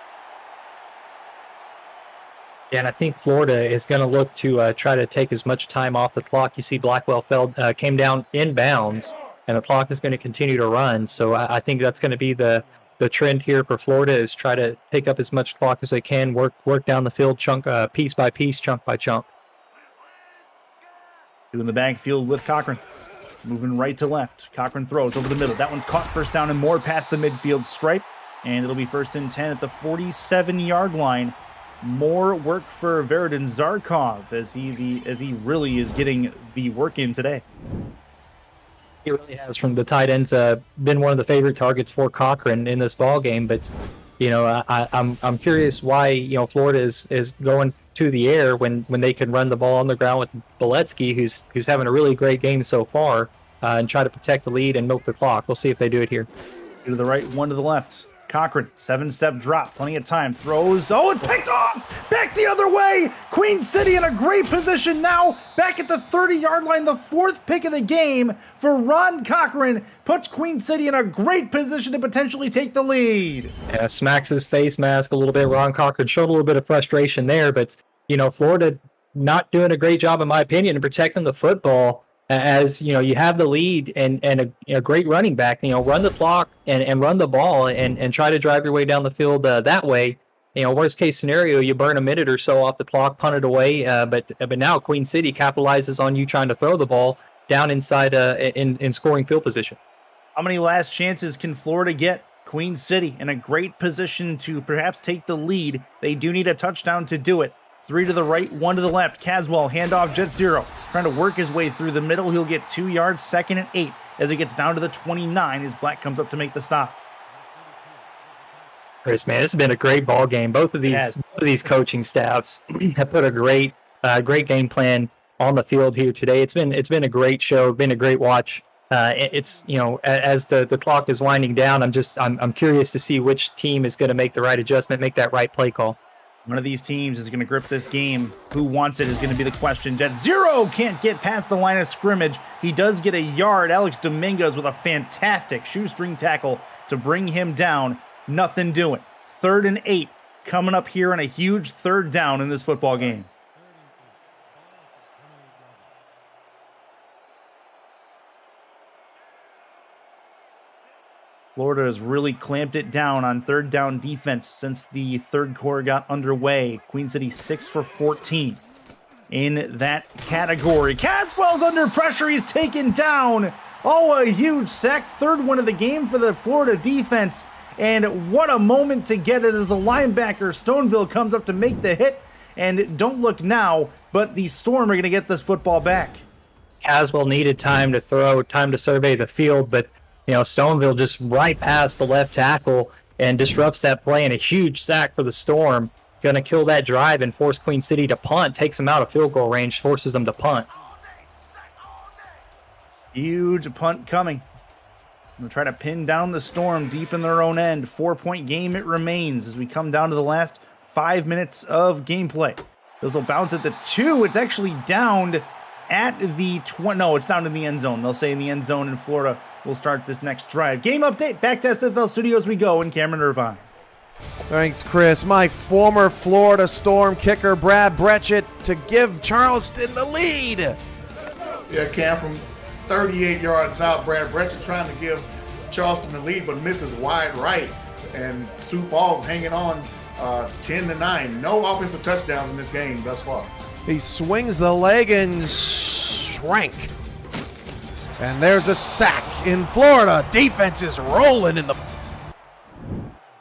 Yeah, and I think Florida is going to look to try to take as much time off the clock. You see Blackwell came down inbounds, and the clock is going to continue to run. So I think that's going to be the trend here for Florida, is try to take up as much clock as they can, work down the field piece by piece, chunk by chunk. Doing the backfield with Cochran. Moving right to left. Cochran throws over the middle. That one's caught, first down and more past the midfield stripe. And it'll be 1st and 10 at the 47-yard line. More work for Veridin Zarkov as he really is getting the work in today. He really has. From the tight ends, been one of the favorite targets for Cochran in this ball game. But I'm curious why Florida is going to the air when they can run the ball on the ground with Boletsky, who's having a really great game so far, and try to protect the lead and milk the clock. We'll see if they do it here. 2 to the right, 1 to the left. Cochran, 7-step drop, plenty of time, throws, and picked off, back the other way. Queen City in a great position now, back at the 30-yard line. The 4th pick of the game for Ron Cochran puts Queen City in a great position to potentially take the lead. Yeah, smacks his face mask a little bit. Ron Cochran showed a little bit of frustration there, but Florida not doing a great job, in my opinion, in protecting the football. As you have the lead and a great running back, run the clock and run the ball and try to drive your way down the field that way. Worst case scenario, you burn a minute or so off the clock, punt it away. But now Queen City capitalizes on you trying to throw the ball down inside in scoring field position. How many last chances can Florida get? Queen City in a great position to perhaps take the lead. They do need a touchdown to do it. 3 to the right, 1 to the left. Caswell, handoff, jet zero. Trying to work his way through the middle. He'll get 2 yards, 2nd and 8 as it gets down to the 29 as Black comes up to make the stop. Chris, man, this has been a great ball game. Both of these coaching staffs have put a great game plan on the field here today. It's been a great show, been a great watch. As the clock is winding down, I'm curious to see which team is going to make the right adjustment, make that right play call. One of these teams is going to grip this game. Who wants it is going to be the question. Jet zero can't get past the line of scrimmage. He does get a yard. Alex Dominguez with a fantastic shoestring tackle to bring him down. Nothing doing. 3rd and 8 coming up here on a huge 3rd down in this football game. Florida has really clamped it down on 3rd down defense since the 3rd quarter got underway. Queen City 6 for 14 in that category. Caswell's under pressure. He's taken down. Oh, a huge sack. 3rd one of the game for the Florida defense. And what a moment to get it as a linebacker. Stoneville comes up to make the hit. And don't look now, but the Storm are going to get this football back. Caswell needed time to throw, time to survey the field, but Stoneville just right past the left tackle and disrupts that play, and a huge sack for the Storm. Going to kill that drive and force Queen City to punt. Takes them out of field goal range, forces them to punt. Huge punt coming. We'll try to pin down the Storm deep in their own end. 4-point game it remains as we come down to the last 5 minutes of gameplay. This will bounce at the 2. It's actually downed at the 20. No, it's down in the end zone. They'll say in the end zone in Florida. We'll start this next drive. Game update. Back to SFL Studios we go in Cameron Irvine. Thanks, Chris. My former Florida Storm kicker, Brad Bretchett, to give Charleston the lead. Yeah, Cam, from 38 yards out, Brad Bretchett trying to give Charleston the lead, but misses wide right. And Sioux Falls hanging on 10-9. No offensive touchdowns in this game thus far. He swings the leg and shrank. And there's a sack in Florida. Defense is rolling in the...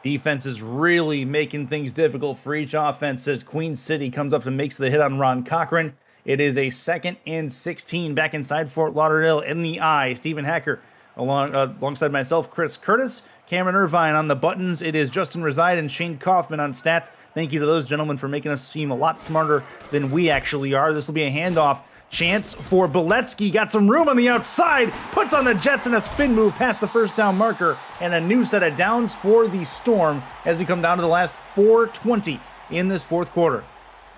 Defense is really making things difficult for each offense as Queen City comes up and makes the hit on Ron Cochran. It is a 2nd and 16 back inside Fort Lauderdale in the eye. Stephen Hacker alongside myself, Chris Curtis, Cameron Irvine on the buttons. It is Justin Reside and Shane Kaufman on stats. Thank you to those gentlemen for making us seem a lot smarter than we actually are. This will be a handoff chance for Beletsky. Got some room on the outside, puts on the Jets in a spin move past the first down marker, and a new set of downs for the Storm as we come down to the last 4:20 in this fourth quarter.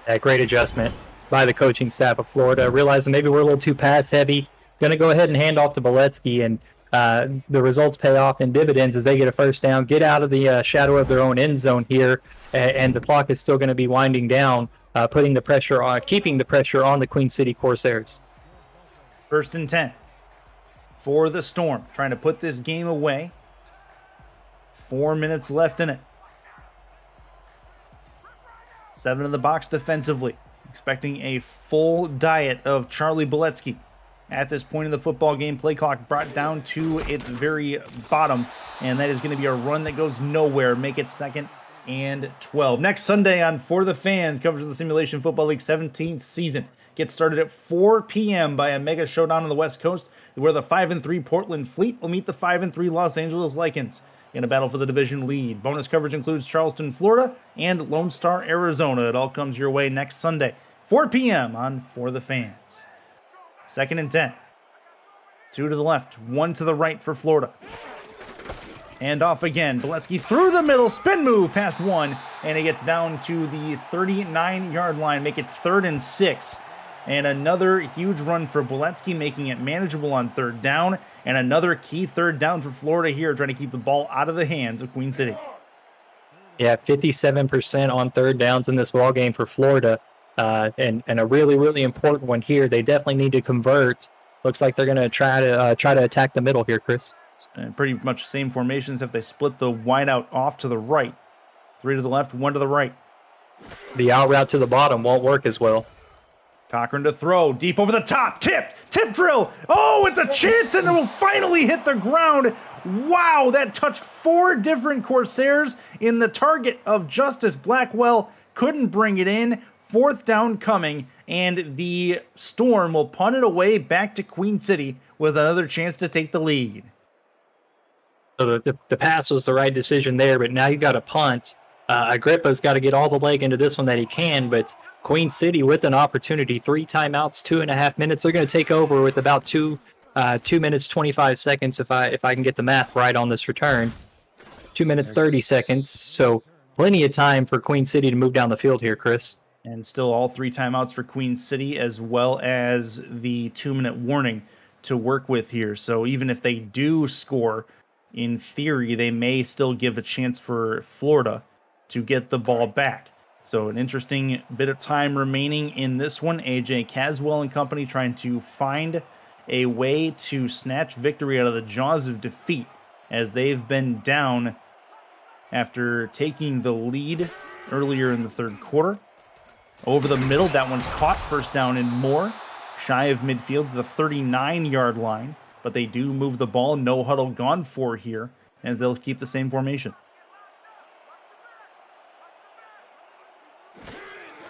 That great adjustment by the coaching staff of Florida, realizing maybe we're a little too pass heavy. Going to go ahead and hand off to Beletsky, and the results pay off in dividends as they get a first down, get out of the shadow of their own end zone here, and the clock is still going to be winding down, putting the pressure on, keeping the pressure on the Queen City Corsairs. 1st and 10 for the Storm, trying to put this game away. 4 minutes left in it. 7 in the box defensively, expecting a full diet of Charlie Beletsky. At this point in the football game, play clock brought down to its very bottom, and that is going to be a run that goes nowhere. Make it 2nd and 12. Next Sunday on For the Fans, coverage of the Simulation Football League 17th season. Gets started at 4 p.m. by a mega showdown on the West Coast, where the 5-3 Portland Fleet will meet the 5-3 Los Angeles Lycans in a battle for the division lead. Bonus coverage includes Charleston, Florida, and Lone Star, Arizona. It all comes your way next Sunday, 4 p.m. on For the Fans. 2nd and 10. 2 to the left, 1 to the right for Florida. And off again. Beletsky through the middle, spin move past 1, and he gets down to the 39-yard line, make it 3rd and 6. And another huge run for Beletsky, making it manageable on 3rd down, and another key 3rd down for Florida here, trying to keep the ball out of the hands of Queen City. Yeah, 57% on 3rd downs in this ball game for Florida. And a really, really important one here. They definitely need to convert. Looks like they're going to try to attack the middle here, Chris. And pretty much same formations if they split the wideout off to the right. 3 to the left, 1 to the right. The out route to the bottom won't work as well. Cochran to throw, deep over the top, tip drill. Oh, it's a chance, and it will finally hit the ground. Wow, that touched 4 different Corsairs in the target of Justice Blackwell. Couldn't bring it in. 4th down coming, and the Storm will punt it away back to Queen City with another chance to take the lead. So the pass was the right decision there, but now you got a punt. Agrippa's got to get all the leg into this one that he can, but Queen City with an opportunity, 3 timeouts, 2.5 minutes. They're going to take over with about 2 minutes, 25 seconds if I can get the math right on this return. 2 minutes, 30 seconds. So plenty of time for Queen City to move down the field here, Chris. And still all 3 timeouts for Queen City, as well as the 2-minute warning to work with here. So even if they do score, in theory, they may still give a chance for Florida to get the ball back. So an interesting bit of time remaining in this one. AJ Caswell and company trying to find a way to snatch victory out of the jaws of defeat, as they've been down after taking the lead earlier in the 3rd quarter. Over the middle, that one's caught. 1st down and more. Shy of midfield to the 39-yard line. But they do move the ball. No huddle gone for here, as they'll keep the same formation.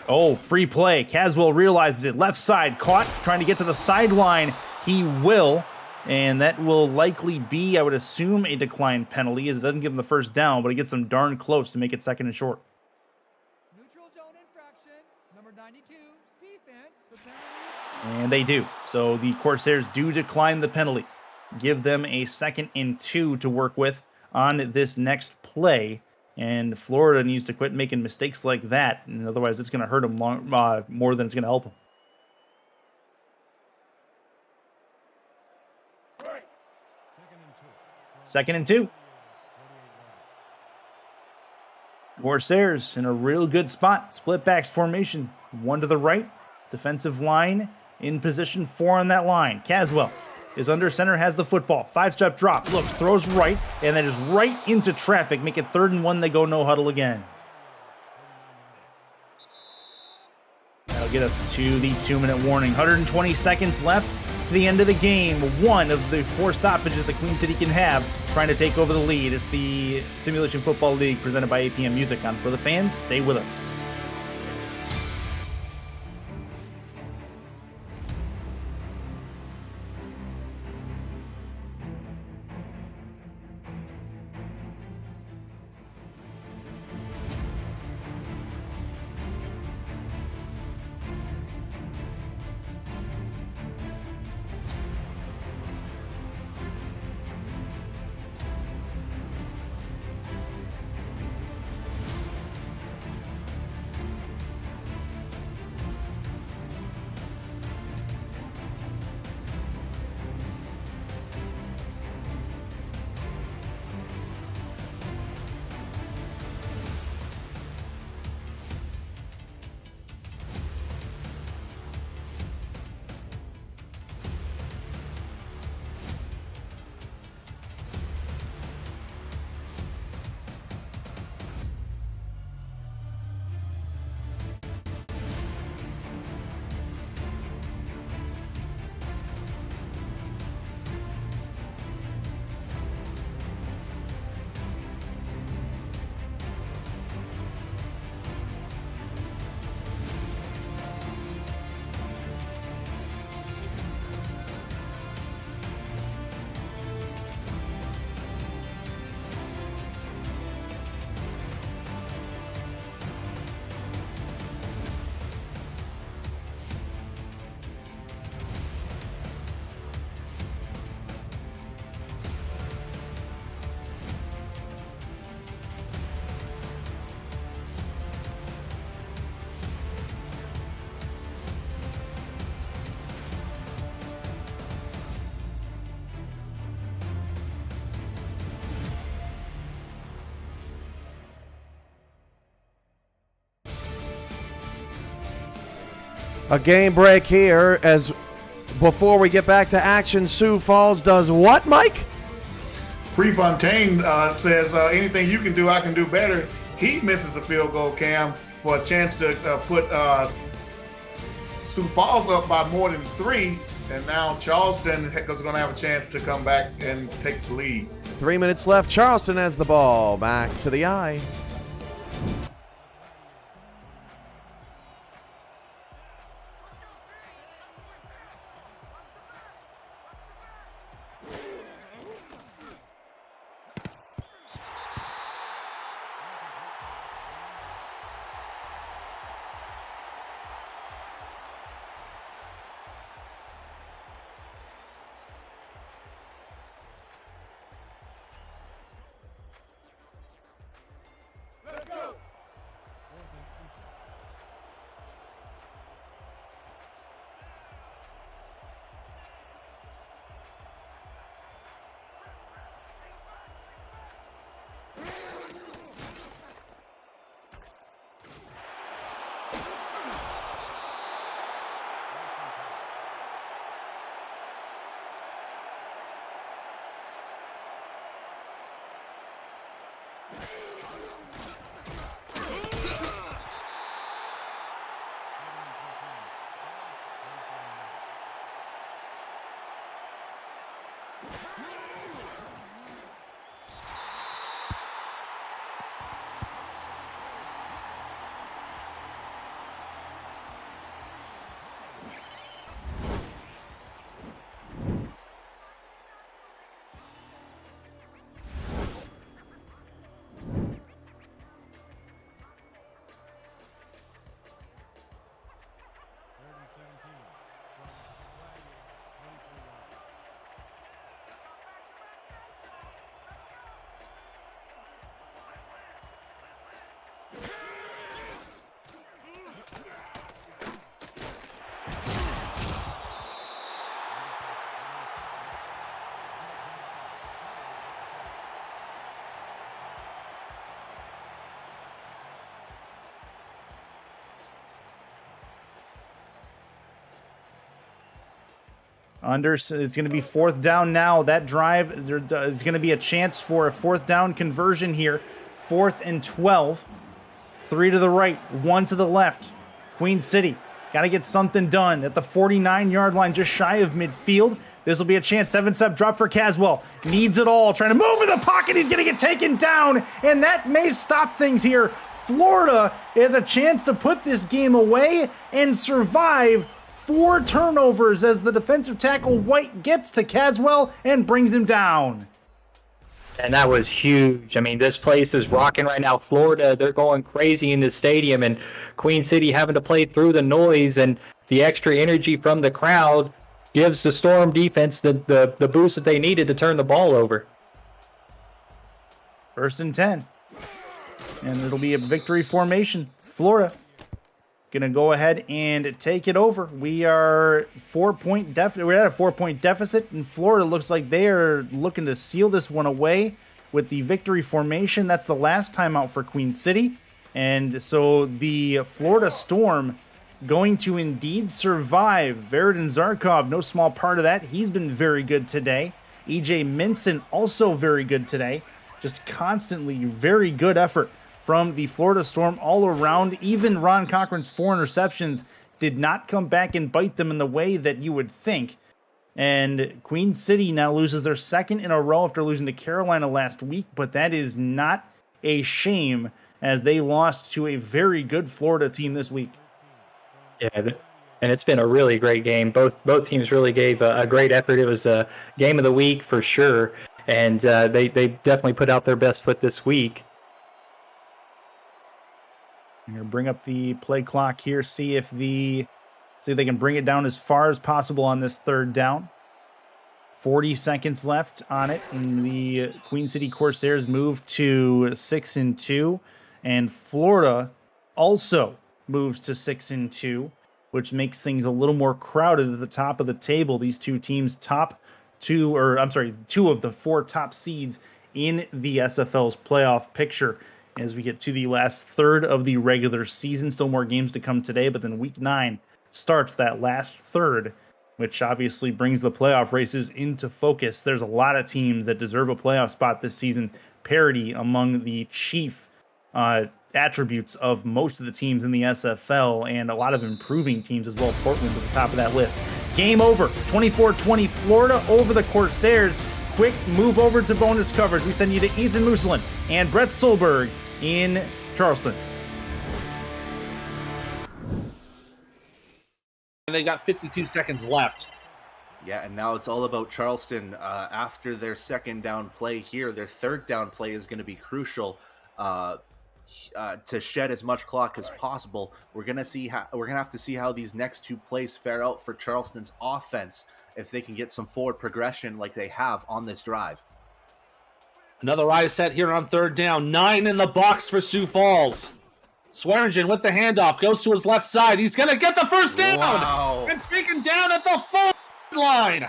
Oh, free play. Caswell realizes it. Left side, caught. Trying to get to the sideline. He will. And that will likely be, I would assume, a decline penalty, as it doesn't give him the 1st down, but it gets them darn close to make it 2nd and short. And they do. So the Corsairs do decline the penalty. Give them a 2nd and 2 to work with on this next play. And Florida needs to quit making mistakes like that. And otherwise, it's going to hurt them more than it's going to help them. Second and 2. Corsairs in a real good spot. Split backs formation. 1 to the right. Defensive line in position 4 on that line. Caswell is under center, has the football. 5-step drop, looks, throws right, and that is right into traffic. Make it 3rd and 1. They go no huddle again. That'll get us to the 2-minute warning. 120 seconds left to the end of the game. One of the 4 stoppages that Queen City can have, trying to take over the lead. It's the Simulation Football League presented by APM Music on For the Fans. Stay with us. A game break here as before we get back to action, Sioux Falls does what, Mike? Prefontaine says, anything you can do, I can do better. He misses a field goal, Cam, for a chance to put Sioux Falls up by more than 3. And now Charleston is going to have a chance to come back and take the lead. 3 minutes left. Charleston has the ball. Back to the eye. It's going to be 4th down now. That drive, there is going to be a chance for a 4th down conversion here. 4th and 12. 3 to the right, 1 to the left. Queen City got to get something done at the 49-yard line, just shy of midfield. This will be a chance. 7-step drop for Caswell. Needs it all. Trying to move in the pocket. He's going to get taken down, and that may stop things here. Florida has a chance to put this game away and survive 4 turnovers as the defensive tackle White gets to Caswell and brings him down. And that was huge. I mean, this place is rocking right now. Florida, they're going crazy in this stadium, and Queen City having to play through the noise and the extra energy from the crowd gives the Storm defense the boost that they needed to turn the ball over. 1st and 10. And it'll be a victory formation. Florida gonna go ahead and take it over. We are 4-point deficit. We're at a 4-point deficit, and Florida looks like they are looking to seal this one away with the victory formation. That's the last timeout for Queen City, and so the Florida Storm going to indeed survive. Veridin Zarkov, no small part of that. He's been very good today. EJ Minson also very good today. Just constantly very good effort from the Florida Storm all around. Even Ron Cochran's 4 interceptions did not come back and bite them in the way that you would think. And Queen City now loses their 2nd in a row after losing to Carolina last week, but that is not a shame as they lost to a very good Florida team this week. Yeah, and it's been a really great game. Both teams really gave a great effort. It was a game of the week for sure, and they definitely put out their best foot this week. I'm going to bring up the play clock here, see if they can bring it down as far as possible on this 3rd down. 40 seconds left on it, and the Queen City Corsairs move to 6-2, and Florida also moves to 6-2, which makes things a little more crowded at the top of the table. These two teams two of the 4 top seeds in the SFL's playoff picture. As we get to the last third of the regular season, still more games to come today, but then week 9 starts that last third, which obviously brings the playoff races into focus. There's a lot of teams that deserve a playoff spot this season. Parity among the chief attributes of most of the teams in the SFL, and a lot of improving teams as well. Portland at the top of that list. Game over. 24-20 Florida over the Corsairs. Quick move over to bonus coverage. We send you to Ethan Muselin and Brett Solberg in Charleston. And they got 52 seconds left. Yeah, and now it's all about Charleston. After their second down play here, their third down play is going to be crucial to shed as much clock as possible. We're gonna have to see how these next two plays fare out for Charleston's offense, if they can get some forward progression like they have on this drive. Another eye set here on third down. 9 in the box for Sioux Falls. Swearingen with the handoff, goes to his left side. He's going to get the first down. Wow. And taken down at the 4 line.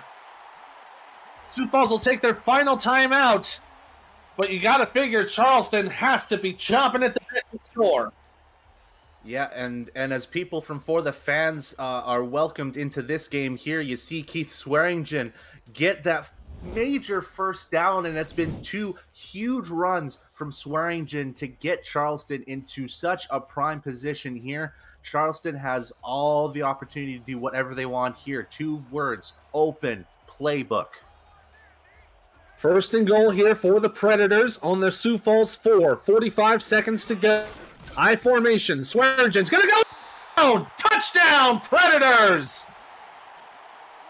Sioux Falls will take their final timeout. But you got to figure Charleston has to be chomping at the bit to score. Yeah, and as people from For the Fans are welcomed into this game here, you see Keith Swearingen get that major first down, and it's been 2 huge runs from Swearingen to get Charleston into such a prime position here. Charleston has all the opportunity to do whatever they want here. 2 words: open playbook. First and goal here for the Predators on their Sioux Falls 4. 45 seconds to go. I formation. Swearingen's going to go down. Touchdown, Predators!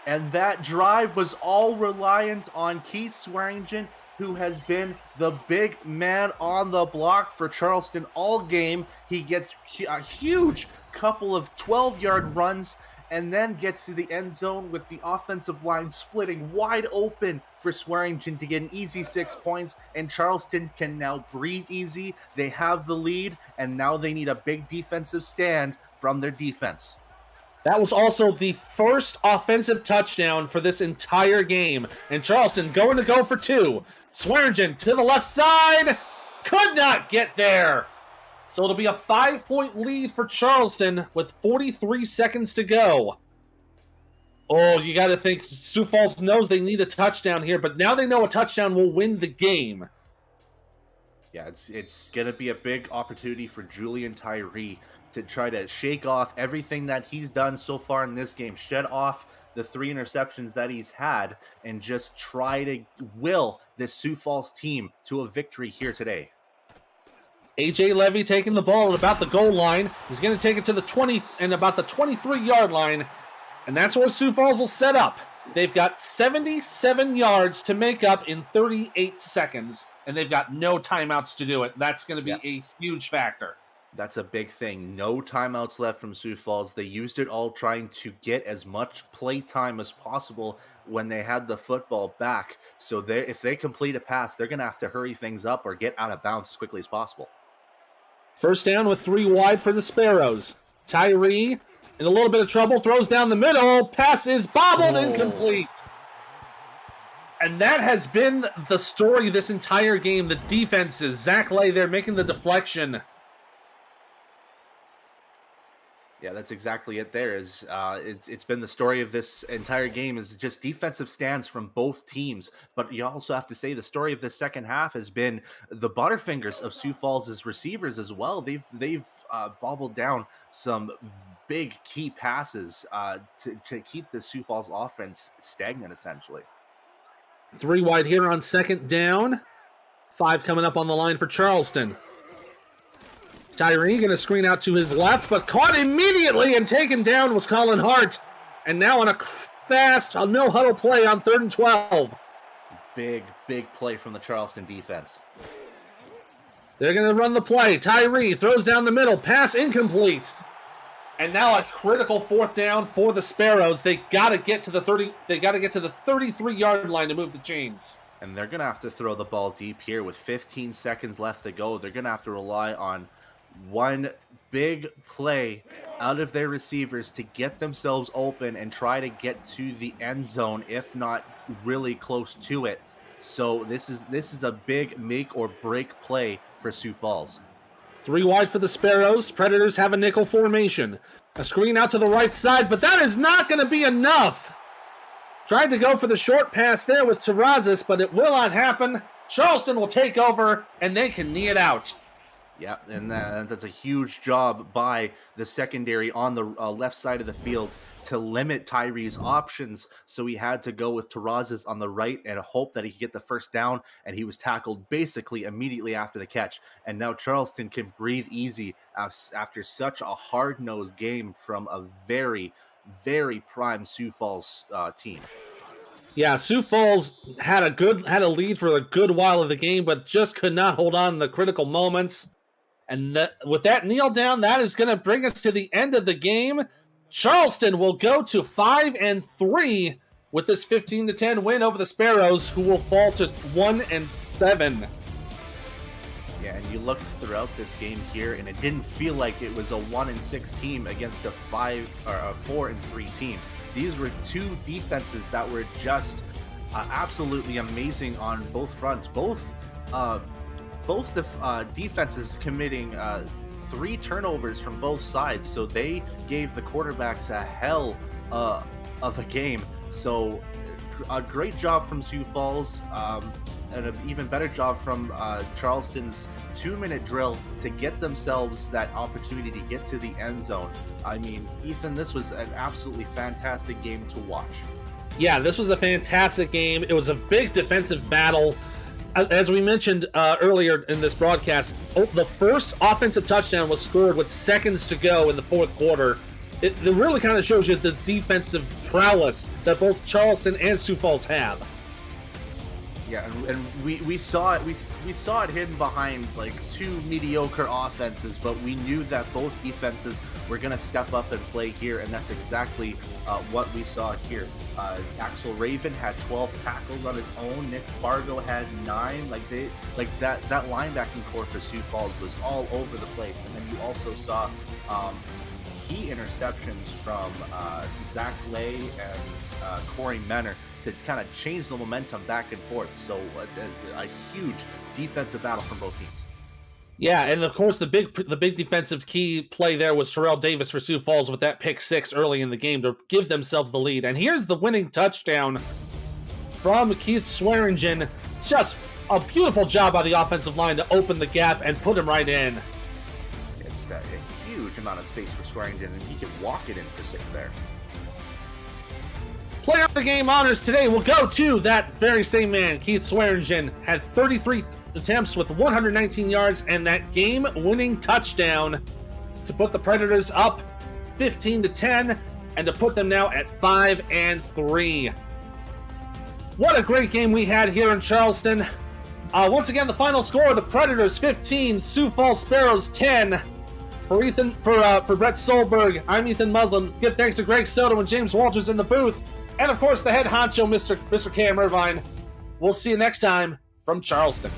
And that drive was all reliant on Keith Swearingen, who has been the big man on the block for Charleston all game. He gets a huge couple of 12-yard runs and then gets to the end zone with the offensive line splitting wide open for Swearingen to get an easy 6 points, and Charleston can now breathe easy. They have the lead, and now they need a big defensive stand from their defense. That was also the first offensive touchdown for this entire game, and Charleston going to go for 2. Swearingen to the left side, could not get there. So it'll be a 5-point lead for Charleston with 43 seconds to go. Oh, you got to think Sioux Falls knows they need a touchdown here, but now they know a touchdown will win the game. Yeah, it's going to be a big opportunity for Julian Tyree to try to shake off everything that he's done so far in this game, shed off the 3 interceptions that he's had, and just try to will this Sioux Falls team to a victory here today. A.J. Levy taking the ball at about the goal line. He's going to take it to the 20 and about the 23-yard line, and that's where Sioux Falls will set up. They've got 77 yards to make up in 38 seconds, and they've got no timeouts to do it. That's going to be a huge factor. That's a big thing. No timeouts left from Sioux Falls. They used it all trying to get as much play time as possible when they had the football back. So if they complete a pass, they're going to have to hurry things up or get out of bounds as quickly as possible. First down with 3 wide for the Sparrows. Tyree in a little bit of trouble, throws down the middle. Pass is bobbled, incomplete. And that has been the story this entire game. The defenses, Zach Lay there making the deflection. Yeah, that's exactly it there. It's been the story of this entire game is just defensive stands from both teams. But you also have to say the story of the second half has been the Butterfingers of Sioux Falls' receivers as well. They've bobbled down some big key passes to keep the Sioux Falls offense stagnant, essentially. 3 wide here on second down. 5 coming up on the line for Charleston. Tyree going to screen out to his left, but caught immediately and taken down was Colin Hart. And now on a fast, no-huddle play on 3rd and 12. Big play from the Charleston defense. They're going to run the play. Tyree throws down the middle. Pass incomplete. And now a critical 4th down for the Sparrows. They got to get to the 30. They got to get to the 33-yard line to move the chains. And they're going to have to throw the ball deep here with 15 seconds left to go. They're going to have to rely on one big play out of their receivers to get themselves open and try to get to the end zone, if not really close to it. So this is a big make or break play for Sioux Falls. 3 wide for the Sparrows. Predators have a nickel formation. A screen out to the right side, but that is not going to be enough. Tried to go for the short pass there with Terrazas, but it will not happen. Charleston will take over, and they can knee it out. Yeah, and that's a huge job by the secondary on the left side of the field to limit Tyree's options. So he had to go with Terrazas on the right and hope that he could get the first down, and he was tackled basically immediately after the catch. And now Charleston can breathe easy after such a hard-nosed game from a very, very prime Sioux Falls team. Yeah, Sioux Falls had a lead for a good while of the game, but just could not hold on in the critical moments. And with that kneel down, that is going to bring us to the end of the game. Charleston will go to 5-3 with this 15-10 win over the Sparrows, who will fall to 1-7. Yeah, and you looked throughout this game here, and it didn't feel like it was a 1-6 team against a 4-3 team. These were two defenses that were just absolutely amazing on both fronts. Both defenses committing 3 turnovers from both sides, so they gave the quarterbacks a hell of a game. So a great job from Sioux Falls, and an even better job from Charleston's 2-minute drill to get themselves that opportunity to get to the end zone. I mean, Ethan, this was an absolutely fantastic game to watch. Yeah, this was a fantastic game. It was a big defensive battle. As we mentioned earlier in this broadcast, the first offensive touchdown was scored with seconds to go in the fourth quarter. It really kind of shows you the defensive prowess that both Charleston and Sioux Falls have. Yeah, and we saw it. We saw it hidden behind like 2 mediocre offenses, but we knew that both defenses were going to step up and play here, and that's exactly what we saw here. Axel Raven had 12 tackles on his own. Nick Fargo had 9. That linebacking core for Sioux Falls was all over the place, and then you also saw key interceptions from Zach Lay and Corey Menner to kind of change the momentum back and forth. So a huge defensive battle from both teams. Yeah, and of course the big defensive key play there was Terrell Davis for Sioux Falls with that pick 6 early in the game to give themselves the lead. And here's the winning touchdown from Keith Swearingen. Just a beautiful job by the offensive line to open the gap and put him right in. It's a huge amount of space for Swearingen, and he could walk it in for 6 there. Player of the game honors today will go to that very same man. Keith Swearingen had 33 attempts with 119 yards and that game-winning touchdown to put the Predators up 15-10 and to put them now at 5-3. What a great game we had here in Charleston. Once again, the final score: the Predators 15, Sioux Falls Sparrows 10. For Brett Solberg, I'm Ethan Muslin. Give thanks to Greg Soto and James Walters in the booth. And, of course, the head honcho, Mr. Cam Irvine. We'll see you next time from Charleston.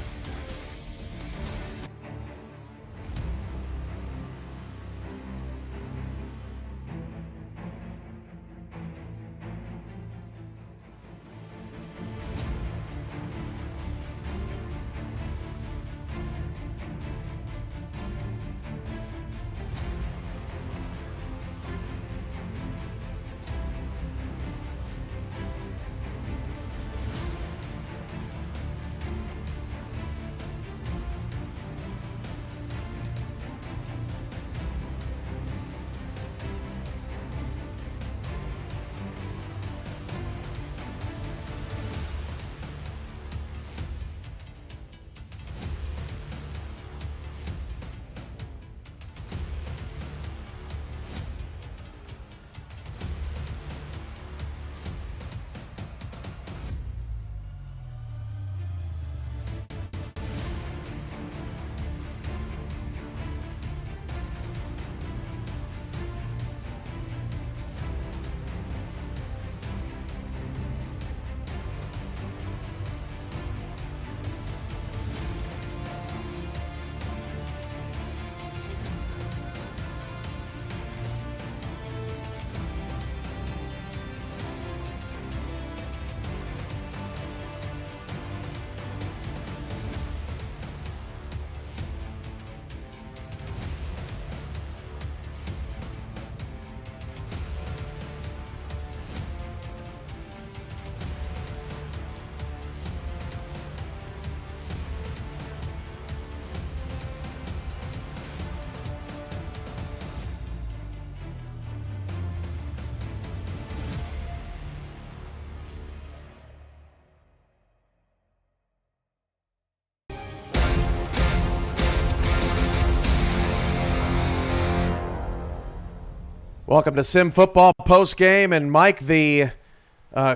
Welcome to Sim Football Post Game, and Mike, the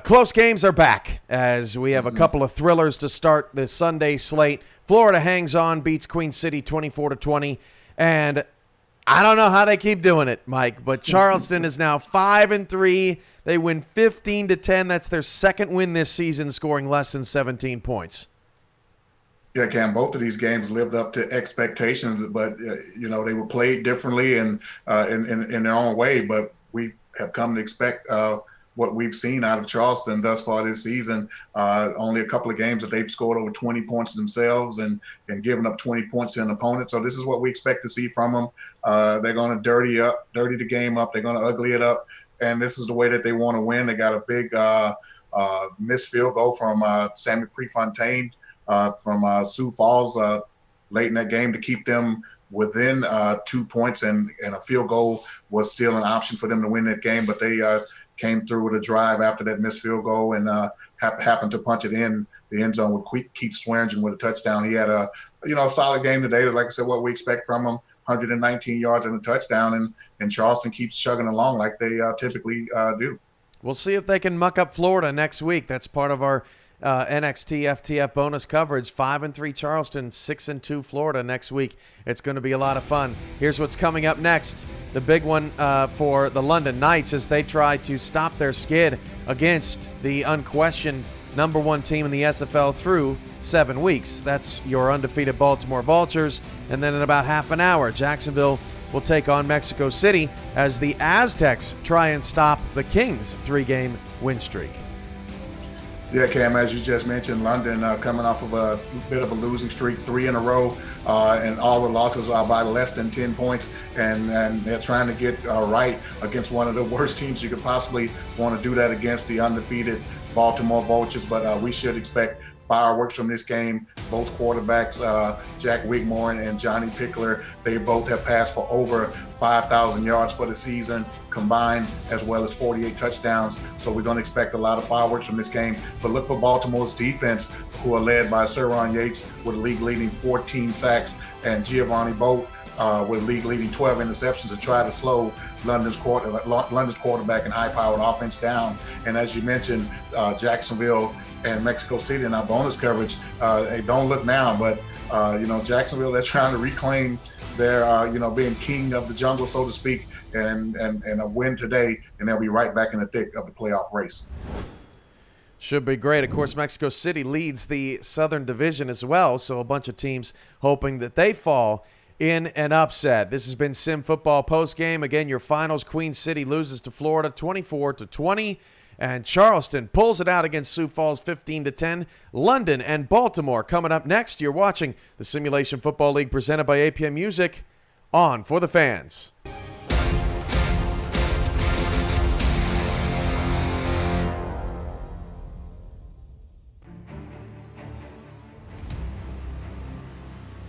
close games are back as we have a couple of thrillers to start this Sunday slate. Florida hangs on, beats Queen City 24-20, and I don't know how they keep doing it, Mike, but Charleston is now 5-3. They win 15-10. That's their second win this season, scoring less than 17 points. Yeah, Cam, both of these games lived up to expectations, but, they were played differently and in their own way. But we have come to expect what we've seen out of Charleston thus far this season. Only a couple of games that they've scored over 20 points themselves and given up 20 points to an opponent. So this is what we expect to see from them. They're going to dirty the game up. They're going to ugly it up. And this is the way that they want to win. They got a big missed field goal from Sammy Prefontaine from Sioux Falls late in that game to keep them within 2 points, and a field goal was still an option for them to win that game, but they came through with a drive after that missed field goal and happened to punch it in the end zone with Keith Swearingen with a touchdown. He had a solid game today. Like I said, what we expect from him, 119 yards and a touchdown, and Charleston keeps chugging along like they typically do. We'll see if they can muck up Florida next week. That's part of our NXT FTF bonus coverage. 5-3 Charleston, 6-2 Florida next week. It's going to be a lot of fun. Here's what's coming up next. The big one for the London Knights as they try to stop their skid against the unquestioned number one team in the SFL through 7 weeks. That's your undefeated Baltimore Vultures. And then in about half an hour, Jacksonville will take on Mexico City as the Aztecs try and stop the Kings' 3-game win streak. Yeah, Cam, as you just mentioned, London coming off of a bit of a losing streak, 3 in a row, and all the losses are by less than 10 points, and they're trying to get right against one of the worst teams you could possibly want to do that against, the undefeated Baltimore Vultures. But we should expect fireworks from this game. Both quarterbacks, Jack Wigmore and Johnny Pickler, they both have passed for over 5,000 yards for the season combined, as well as 48 touchdowns. So we're going to expect a lot of fireworks from this game. But look for Baltimore's defense, who are led by Sir Ron Yates with a league-leading 14 sacks, and Giovanni Boat with league-leading 12 interceptions to try to slow London's quarterback and high-powered offense down. And as you mentioned, Jacksonville and Mexico City in our bonus coverage, they don't look now, but Jacksonville, they're trying to reclaim their being king of the jungle, so to speak, and a win today, and they'll be right back in the thick of the playoff race. Should be great. Of course, Mexico City leads the Southern Division as well, so a bunch of teams hoping that they fall in an upset. This has been Sim Football Postgame. Again, your finals: Queen City loses to Florida 24-20. And Charleston pulls it out against Sioux Falls 15-10. London and Baltimore coming up next. You're watching the Simulation Football League presented by APM Music on For the Fans.